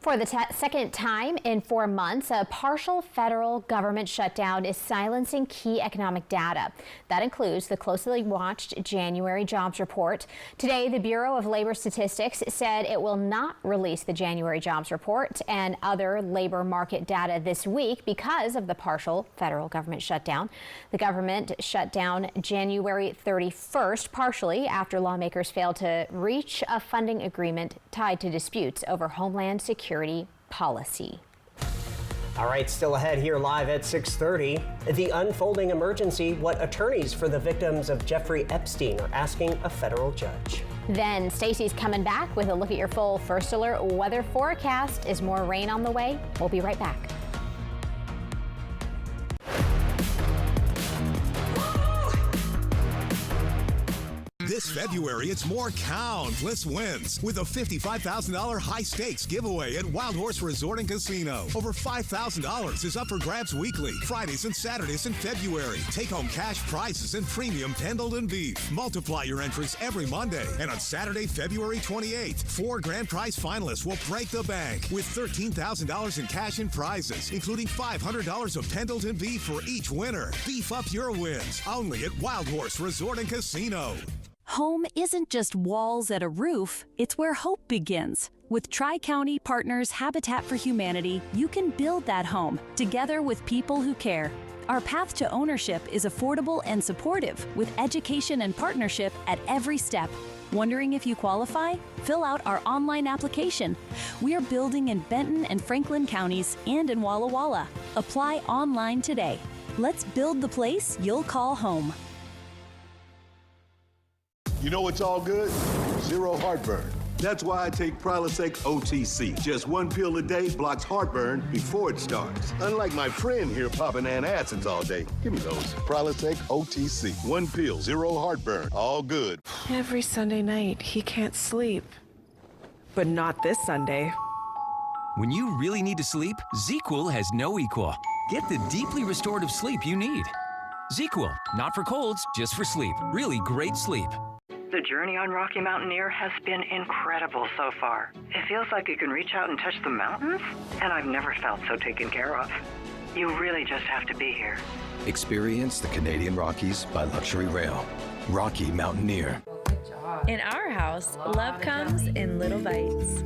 Speaker 1: For the second time in 4 months, a partial federal government shutdown is silencing key economic data. That includes the closely watched January jobs report. Today, the Bureau of Labor Statistics said it will not release the January jobs report and other labor market data this week because of the partial federal government shutdown. The government shut down January 31st, partially after lawmakers failed to reach a funding agreement tied to disputes over Homeland Security policy.
Speaker 2: All right, still ahead here live at 6:30. The unfolding emergency, what attorneys for the victims of Jeffrey Epstein are asking a federal judge.
Speaker 1: Then Stacey's coming back with a look at your full First Alert weather forecast. Is more rain on the way? We'll be right back.
Speaker 9: This February, it's more countless wins with a $55,000 high stakes giveaway at Wild Horse Resort and Casino. Over $5,000 is up for grabs weekly, Fridays and Saturdays in February. Take home cash prizes and premium Pendleton beef. Multiply your entrance every Monday. And on Saturday, February 28th, 4 grand prize finalists will break the bank with $13,000 in cash and prizes, including $500 of Pendleton beef for each winner. Beef up your wins only at Wild Horse Resort and Casino.
Speaker 10: Home isn't just walls at a roof, it's where hope begins. With Tri-County Partners Habitat for Humanity, you can build that home together with people who care. Our path to ownership is affordable and supportive, with education and partnership at every step. Wondering if you qualify? Fill out our online application. We are building in Benton and Franklin counties and in Walla Walla. Apply online today. Let's build the place you'll call home.
Speaker 11: You know what's all good? Zero heartburn. That's why I take Prilosec OTC. Just 1 pill a day blocks heartburn before it starts. Unlike my friend here popping antacids all day. Give me those. Prilosec OTC. 1 pill, zero heartburn. All good.
Speaker 23: Every Sunday night, he can't sleep. But not this Sunday.
Speaker 24: When you really need to sleep, ZzzQuil has no equal. Get the deeply restorative sleep you need. ZzzQuil, not for colds, just for sleep. Really great sleep.
Speaker 25: The journey on Rocky Mountaineer has been incredible so far. It feels like you can reach out and touch the mountains, and I've never felt so taken care of. You really just have to be here.
Speaker 26: Experience the Canadian Rockies by Luxury Rail. Rocky Mountaineer.
Speaker 27: In our house, love comes in little bites.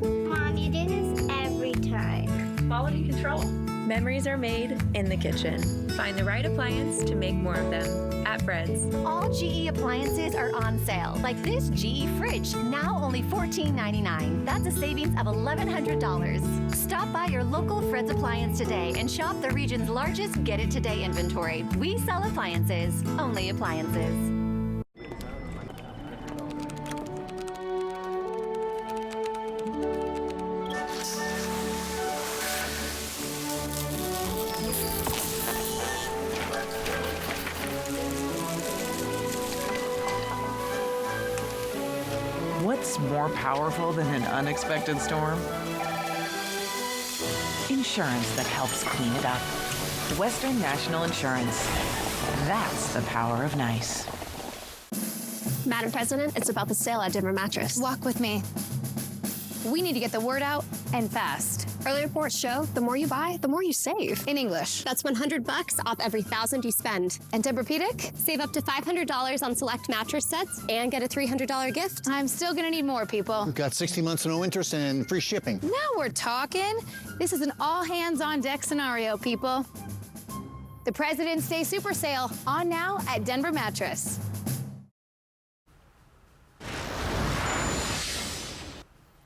Speaker 28: Mom, you do this every time.
Speaker 27: Quality control. Memories are made in the kitchen. Find the right appliance to make more of them at Fred's.
Speaker 30: All GE appliances are on sale, like this GE fridge, now only $14.99. That's a savings of $1,100. Stop by your local Fred's appliance today and shop the region's largest Get It Today inventory. We sell appliances, only appliances.
Speaker 31: What's more powerful than an unexpected storm? Insurance that helps clean it up. Western National Insurance. That's the power of nice.
Speaker 5: Madam President, it's about the sale at Denver Mattress. Walk with me. We need to get the word out, and fast. Early reports show the more you buy, the more you save. In English, that's $100 off every 1,000 you spend. And Tempur-Pedic, save up to $500 on select mattress sets and get a $300 gift. I'm still gonna need more, people.
Speaker 32: We've got 60 months no interest and free shipping.
Speaker 5: Now we're talking. This is an all-hands-on-deck scenario, people. The President's Day Super Sale, on now at Denver Mattress.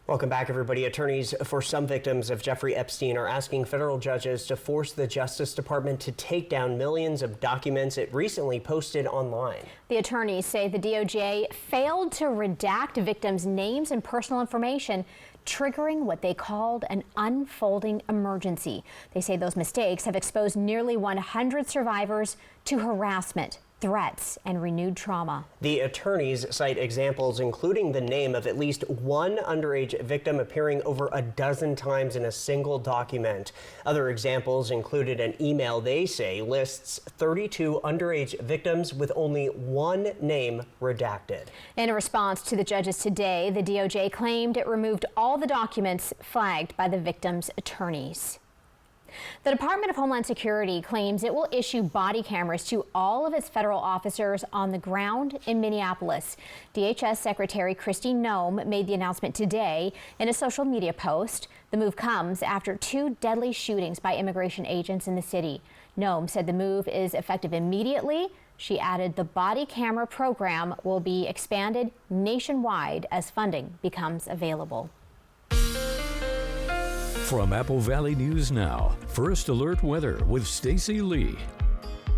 Speaker 2: Welcome back, everybody. Attorneys for some victims of Jeffrey Epstein are asking federal judges to force the Justice Department to take down millions of documents it recently posted online.
Speaker 1: The attorneys say the DOJ failed to redact victims' names and personal information, triggering what they called an unfolding emergency. They say those mistakes have exposed nearly 100 survivors to harassment, threats, and renewed trauma.
Speaker 2: The attorneys cite examples including the name of at least one underage victim appearing over a dozen times in a single document. Other examples included an email they say lists 32 underage victims with only one name redacted.
Speaker 1: In response to the judges today, the DOJ claimed it removed all the documents flagged by the victims' attorneys. The Department of Homeland Security claims it will issue body cameras to all of its federal officers on the ground in Minneapolis. DHS Secretary Kristi Noem made the announcement today in a social media post. The move comes after 2 deadly shootings by immigration agents in the city. Noem said the move is effective immediately. She added the body camera program will be expanded nationwide as funding becomes available.
Speaker 4: From Apple Valley News Now, First Alert Weather with Stacy Lee.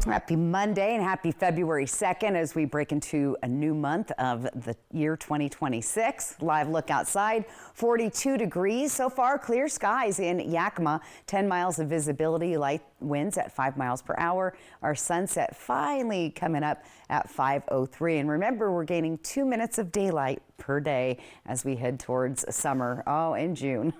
Speaker 3: Happy Monday and happy February 2nd as we break into a new month of the year 2026. Live look outside, 42 degrees. So far, clear skies in Yakima, 10 miles of visibility, light winds at 5 miles per hour. Our sunset finally coming up at 5:03. And remember, we're gaining 2 minutes of daylight per day as we head towards summer. Oh, in June.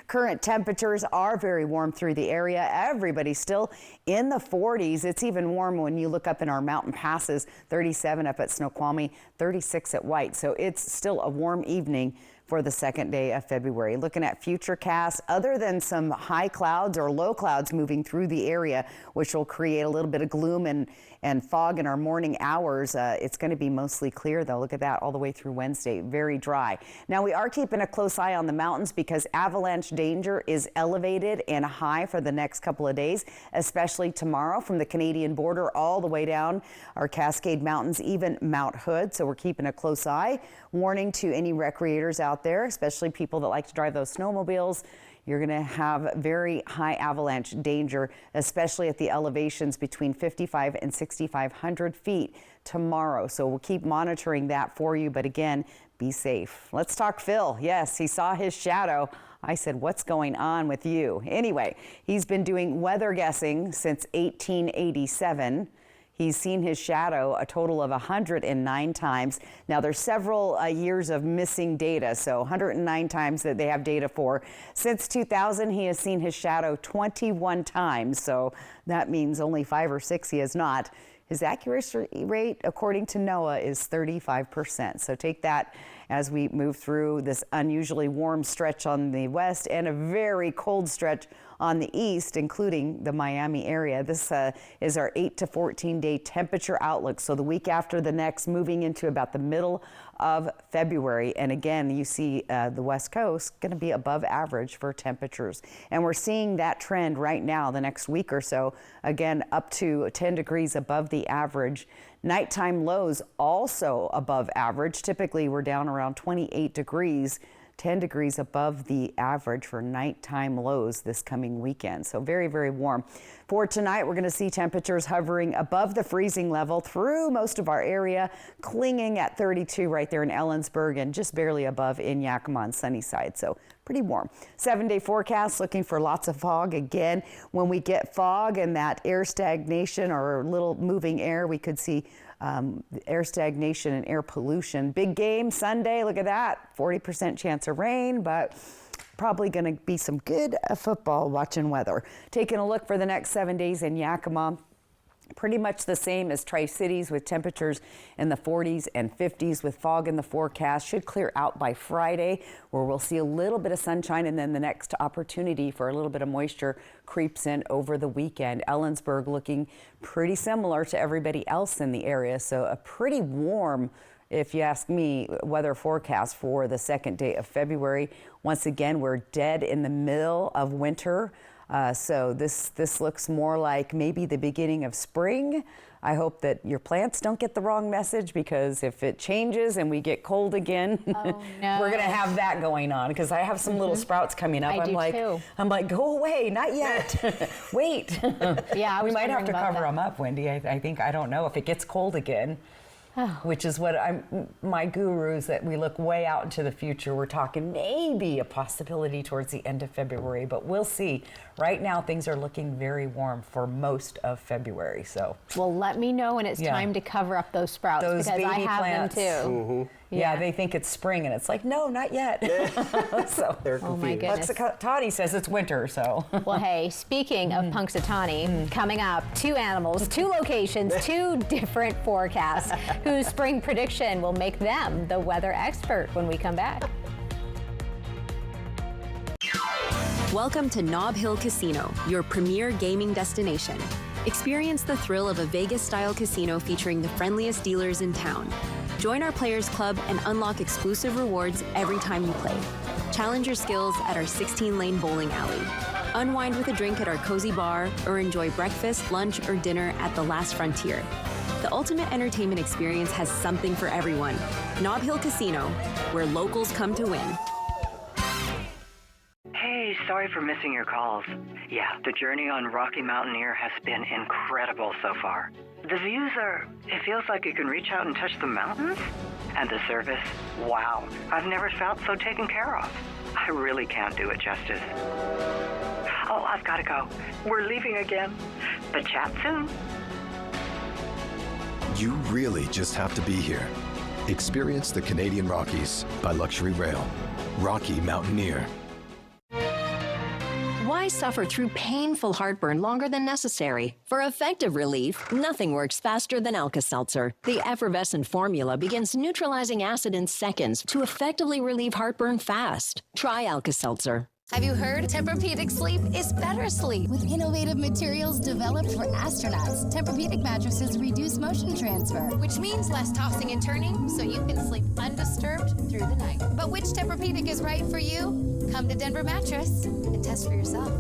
Speaker 3: Current temperatures are very warm through the area. Everybody's still in the 40s. It's even warm when you look up in our mountain passes. 37 up at Snoqualmie, 36 at White. So it's still a warm evening for the second day of February. Looking at futurecast, other than some high clouds or low clouds moving through the area, which will create a little bit of gloom and fog in our morning hours, it's going to be mostly clear, though. Look at that all the way through Wednesday. Very dry. Now, we are keeping a close eye on the mountains because avalanche danger is elevated and high for the next couple of days, especially tomorrow from the Canadian border all the way down our Cascade Mountains, even Mount Hood. So we're keeping a close eye. Warning to any recreators out there, especially people that like to drive those snowmobiles. You're going to have very high avalanche danger, especially at the elevations between 55 and 6,500 feet tomorrow. So we'll keep monitoring that for you. But again, be safe. Let's talk Phil. Yes, he saw his shadow. I said, what's going on with you? Anyway, he's been doing weather guessing since 1887. He's seen his shadow a total of 109 times. Now, there's several years of missing data, so 109 times that they have data for. Since 2000, he has seen his shadow 21 times, so that means only 5 or 6 he has not. His accuracy rate, according to NOAA, is 35%. So take that as we move through this unusually warm stretch on the west and a very cold stretch on the east, including the Miami area. This is our 8 to 14 day temperature outlook. So the week after the next, moving into about the middle of February. And again, you see the West Coast going to be above average for temperatures. And we're seeing that trend right now, the next week or so, again, up to 10 degrees above the average. Nighttime lows also above average. Typically, we're down around 28 degrees. 10 degrees above the average for nighttime lows this coming weekend. So very, very warm. For tonight, we're going to see temperatures hovering above the freezing level through most of our area, clinging at 32 right there in Ellensburg and just barely above in Yakima and Sunnyside. So pretty warm. 7-day forecast looking for lots of fog. Again, when we get fog and that air stagnation or little moving air, we could see air stagnation and air pollution. Big game Sunday, look at that, 40% chance of rain, but probably going to be some good football watching weather. Taking a look for the next 7 days in Yakima. Pretty much the same as Tri-Cities with temperatures in the 40s and 50s with fog in the forecast. Should clear out by Friday where we'll see a little bit of sunshine, and then the next opportunity for a little bit of moisture creeps in over the weekend. Ellensburg looking pretty similar to everybody else in the area. So a pretty warm, if you ask me, weather forecast for the second day of February. Once again, we're dead in the middle of winter. So this looks more like maybe the beginning of spring. I hope that your plants don't get the wrong message, because if it changes and we get cold again,
Speaker 1: oh, no.
Speaker 3: We're going to have that going on, because I have some little sprouts coming up. I'm like, go away, not yet. Wait.
Speaker 1: Yeah,
Speaker 3: we might have to cover them up, Wendy. I think, I don't know if it gets cold again. which is what my gurus that we look way out into the future. We're talking maybe a possibility towards the end of February, but we'll see. Right now, things are looking very warm for most of February. So,
Speaker 1: well, let me know when it's time to cover up those sprouts,
Speaker 3: those
Speaker 1: because
Speaker 3: baby
Speaker 1: I have
Speaker 3: plants.
Speaker 1: them too.
Speaker 3: Mm-hmm. Yeah, they think it's spring, and it's like, no, not yet. So
Speaker 2: they're confused.
Speaker 1: Oh my goodness.
Speaker 3: Punxsutawney says it's winter, so.
Speaker 1: Well, hey, speaking of Punxsutawney, coming up, 2 animals, 2 locations, 2 different forecasts, whose spring prediction will make them the weather expert when we come back.
Speaker 7: Welcome to Nob Hill Casino, your premier gaming destination. Experience the thrill of a Vegas-style casino featuring the friendliest dealers in town. Join our Players Club and unlock exclusive rewards every time you play. Challenge your skills at our 16-lane bowling alley. Unwind with a drink at our cozy bar, or enjoy breakfast, lunch, or dinner at the Last Frontier. The ultimate entertainment experience has something for everyone. Nob Hill Casino, where locals come to win.
Speaker 25: Hey, sorry for missing your calls. Yeah, the journey on Rocky Mountaineer has been incredible so far. The views it feels like you can reach out and touch the mountains. And the service, wow, I've never felt so taken care of. I really can't do it justice. Oh, I've got to go. We're leaving again. But chat soon.
Speaker 26: You really just have to be here. Experience the Canadian Rockies by Luxury Rail. Rocky Mountaineer.
Speaker 12: Why suffer through painful heartburn longer than necessary? For effective relief, nothing works faster than Alka-Seltzer. The effervescent formula begins neutralizing acid in seconds to effectively relieve heartburn fast. Try Alka-Seltzer.
Speaker 30: Have you heard? Tempur-Pedic sleep is better sleep. With innovative materials developed for astronauts, Tempur-Pedic mattresses reduce motion transfer, which means less tossing and turning, so you can sleep undisturbed through the night. But which Tempur-Pedic is right for you? Come to Denver Mattress and test for yourself.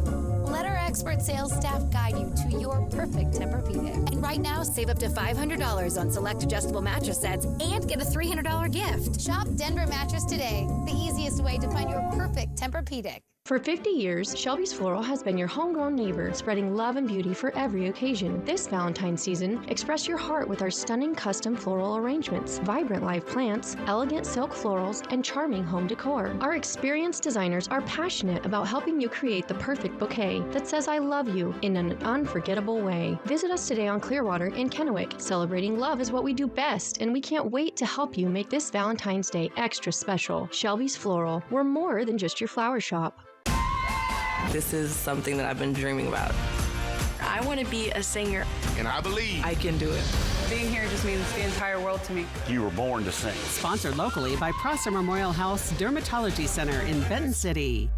Speaker 30: Let our expert sales staff guide you to your perfect Tempur-Pedic. And right now, save up to $500 on select adjustable mattress sets and get a $300 gift. Shop Denver Mattress today, the easiest way to find your perfect Tempur-Pedic.
Speaker 13: For 50 years, Shelby's Floral has been your homegrown neighbor, spreading love and beauty for every occasion. This Valentine's season, express your heart with our stunning custom floral arrangements, vibrant live plants, elegant silk florals, and charming home decor. Our experienced designers are passionate about helping you create the perfect bouquet that says I love you in an unforgettable way. Visit us today on Clearwater in Kennewick. Celebrating love is what we do best, and we can't wait to help you make this Valentine's Day extra special. Shelby's Floral, we're more than just your flower shop.
Speaker 14: This is something that I've been dreaming about.
Speaker 23: I want to be a singer.
Speaker 15: And I believe
Speaker 23: I can do it. Being here just means the entire world to me.
Speaker 15: You were born to sing.
Speaker 16: Sponsored locally by Prosser Memorial House Dermatology Center in Benton City.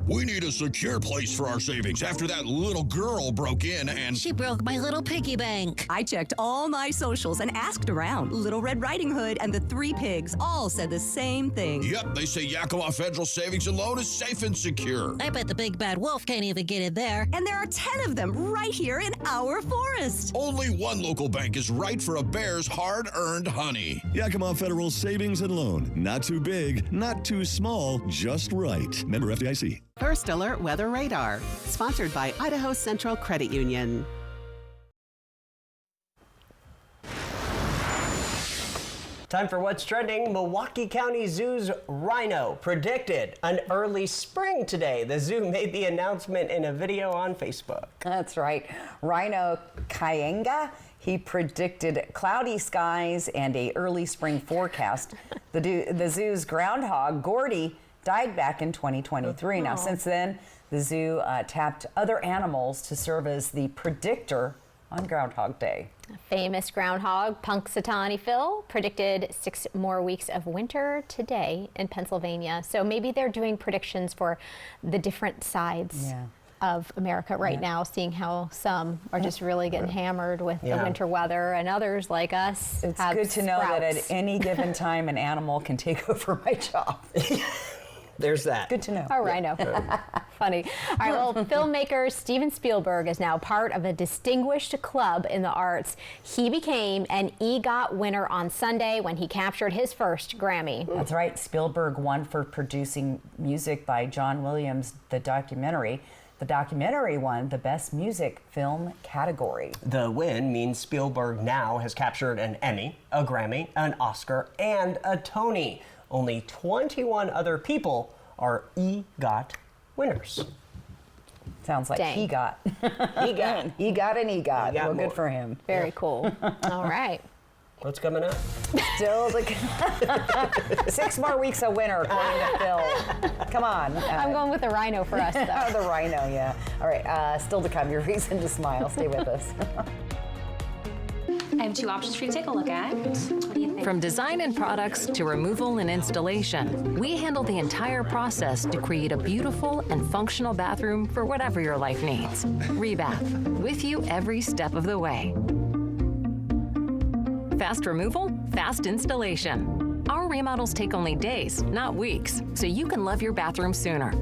Speaker 17: We need a secure place for our savings after that little girl broke in and...
Speaker 18: She broke my little piggy bank.
Speaker 19: I checked all my socials and asked around. Little Red Riding Hood and the 3 Pigs all said the same thing.
Speaker 17: Yep, they say Yakima Federal Savings and Loan is safe and secure.
Speaker 18: I bet the big bad wolf can't even get in there.
Speaker 19: And there are 10 of them right here in our forest.
Speaker 17: Only one local bank is right for a bear's hard-earned honey.
Speaker 20: Yakima Federal Savings and Loan. Not too big, not too small, just right. Member FDIC.
Speaker 16: First Alert Weather Radar, sponsored by Idaho Central Credit Union.
Speaker 2: Time for what's trending. Milwaukee County Zoo's rhino predicted an early spring today. The zoo made the announcement in a video on Facebook.
Speaker 3: That's right. Rhino Kyenga, he predicted cloudy skies and a early spring forecast. The zoo's groundhog, Gordy, died back in 2023. Now, since then, the zoo tapped other animals to serve as the predictor on Groundhog Day.
Speaker 1: Famous groundhog, Punxsutawney Phil, predicted 6 more weeks of winter today in Pennsylvania. So maybe they're doing predictions for the different sides of America right now, seeing how some are just really getting hammered with the winter weather, and others like us
Speaker 3: It's
Speaker 1: have
Speaker 3: good to know that at
Speaker 1: sprouts.
Speaker 3: any given time an animal can take over my job.
Speaker 2: There's that.
Speaker 3: Good to know.
Speaker 1: Oh, rhino. Funny. All right, well, filmmaker Steven Spielberg is now part of a distinguished club in the arts. He became an EGOT winner on Sunday when he captured his first Grammy.
Speaker 3: That's right. Spielberg won for producing music by John Williams, the documentary. The documentary won the Best Music Film category.
Speaker 2: The win means Spielberg now has captured an Emmy, a Grammy, an Oscar, and a Tony. Only 21 other people are EGOT winners.
Speaker 3: Sounds like
Speaker 1: Dang.
Speaker 3: he got.
Speaker 2: EGOT.
Speaker 3: EGOT and EGOT. Well,
Speaker 2: more.
Speaker 3: good for him.
Speaker 1: Very cool. All right.
Speaker 2: What's coming up?
Speaker 3: Still 6 more weeks of winter, according to Phil. Come on.
Speaker 1: I'm going with the rhino for us, though.
Speaker 3: The rhino, yeah. All right, still to come, your reason to smile. Stay with us.
Speaker 6: I have 2 options for you to take a look at. What do you think?
Speaker 8: From design and products to removal and installation, we handle the entire process to create a beautiful and functional bathroom for whatever your life needs. Rebath, with you every step of the way. Fast removal, fast installation. Our remodels take only days, not weeks, so you can love your bathroom sooner.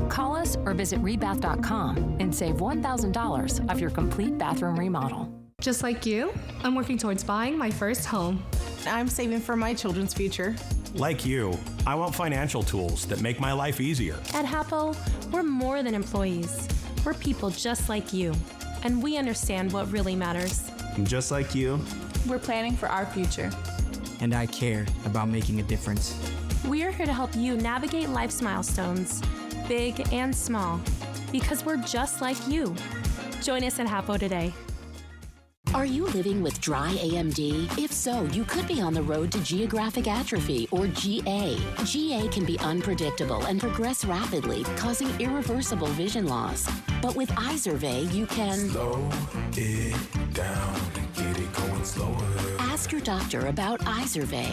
Speaker 8: Call us or visit rebath.com and save $1,000 off your complete bathroom remodel.
Speaker 9: Just like you, I'm working towards buying my first home.
Speaker 10: I'm saving for my children's future.
Speaker 11: Like you, I want financial tools that make my life easier.
Speaker 9: At Hapo, we're more than employees. We're people just like you, and we understand what really matters.
Speaker 11: And just like you,
Speaker 10: We're planning for our future.
Speaker 21: And I care about making a difference.
Speaker 9: We're here to help you navigate life's milestones, big and small, because we're just like you. Join us at Hapo today.
Speaker 22: Are you living with dry AMD? If so, you could be on the road to geographic atrophy, or GA. GA can be unpredictable and progress rapidly, causing irreversible vision loss. But with Izervay, you can
Speaker 24: slow it down and get it going slower.
Speaker 22: Ask your doctor about Izervay.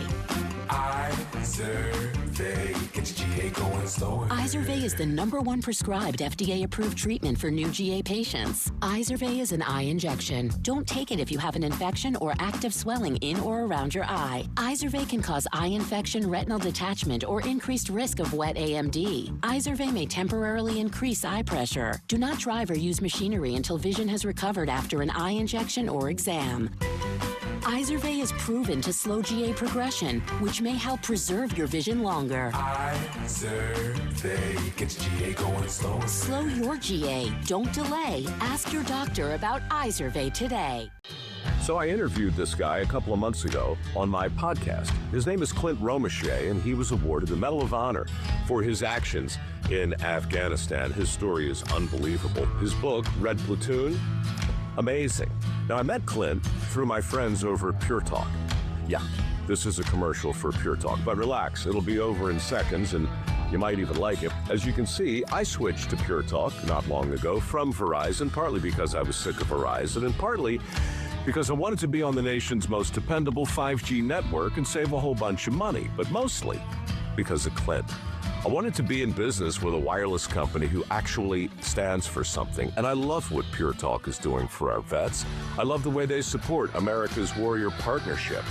Speaker 24: Izervay gets GA going slower.
Speaker 22: Izervay is the #1 prescribed FDA-approved treatment for new GA patients. Izervay is an eye injection. Don't take it if you have an infection or active swelling in or around your eye. Izervay can cause eye infection, retinal detachment, or increased risk of wet AMD. Izervay may temporarily increase eye pressure. Do not drive or use machinery until vision has recovered after an eye injection or exam. Izervay is proven to slow GA progression, which may help preserve your vision longer.
Speaker 24: Izervay gets GA going slower.
Speaker 22: Slow your GA. Don't delay. Ask your doctor about Izervay today.
Speaker 27: So I interviewed this guy a couple of months ago on my podcast. His name is Clint Romesha, and he was awarded the Medal of Honor for his actions in Afghanistan. His story is unbelievable. His book, Red Platoon, amazing. Now, I met Clint through my friends over at Pure Talk. Yeah, this is a commercial for Pure Talk, but relax, it'll be over in seconds, and you might even like it. As you can see, I switched to Pure Talk not long ago from Verizon, partly because I was sick of Verizon, and partly because I wanted to be on the nation's most dependable 5G network and save a whole bunch of money, but mostly because of Clint. I wanted to be in business with a wireless company who actually stands for something, and I love what Pure Talk is doing for our vets. I love the way they support America's Warrior Partnership.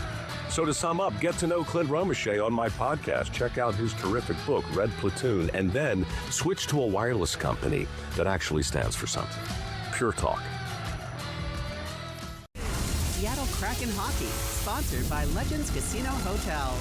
Speaker 27: So to sum up, get to know Clint Romesha on my podcast, check out his terrific book, Red Platoon, and then switch to a wireless company that actually stands for something. Pure Talk.
Speaker 16: Seattle Kraken Hockey, sponsored by Legends Casino Hotel.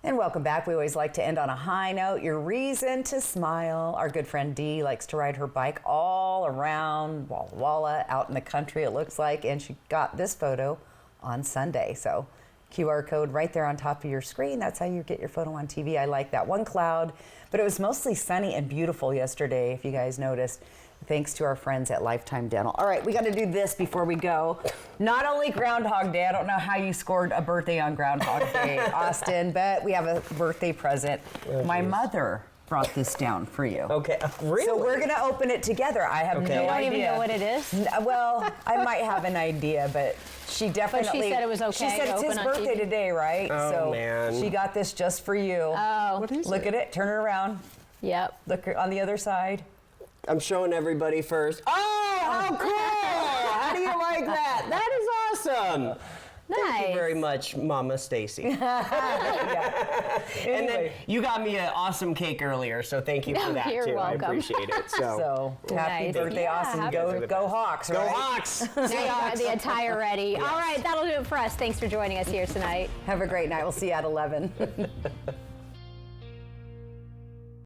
Speaker 3: And welcome back. We always like to end on a high note. Your reason to smile. Our good friend Dee likes to ride her bike all around Walla Walla, out in the country, it looks like. And she got this photo on Sunday. So QR code right there on top of your screen. That's how you get your photo on TV. I like that. One cloud, but it was mostly sunny and beautiful yesterday, if you guys noticed. Thanks to our friends at Lifetime Dental. All right, we got to do this before we go. Not only Groundhog Day, I don't know how you scored a birthday on Groundhog Day, Austin, but we have a birthday present. My mother brought this down for you.
Speaker 2: Okay, really?
Speaker 3: So we're going to open it together. I have no idea.
Speaker 1: You don't even know what it is?
Speaker 3: Well, I might have an idea, but she definitely...
Speaker 1: But she said it was okay.
Speaker 3: She said it's his birthday today, right?
Speaker 2: Oh,
Speaker 3: so
Speaker 2: man.
Speaker 3: She got this just for you.
Speaker 1: Oh.
Speaker 2: What is
Speaker 3: Look
Speaker 2: it?
Speaker 3: at it. Turn it around.
Speaker 1: Yep.
Speaker 3: Look on the other side.
Speaker 2: I'm showing everybody first. Oh, how cool! How do you like that? That is awesome.
Speaker 1: Nice.
Speaker 2: Thank you very much, Mama Stacy.
Speaker 3: Yeah.
Speaker 2: And then you got me an awesome cake earlier, so thank you for that
Speaker 1: You're
Speaker 2: too.
Speaker 1: welcome.
Speaker 2: I appreciate it. So
Speaker 3: happy
Speaker 1: Nice.
Speaker 3: birthday,
Speaker 1: Yeah,
Speaker 3: Austin.
Speaker 1: happy
Speaker 3: Go Hawks,
Speaker 2: Go
Speaker 3: right?
Speaker 2: Hawks!
Speaker 1: Now you got the attire ready. All right, that'll do it for us. Thanks for joining us here tonight.
Speaker 3: Have a great night. We'll see you at 11.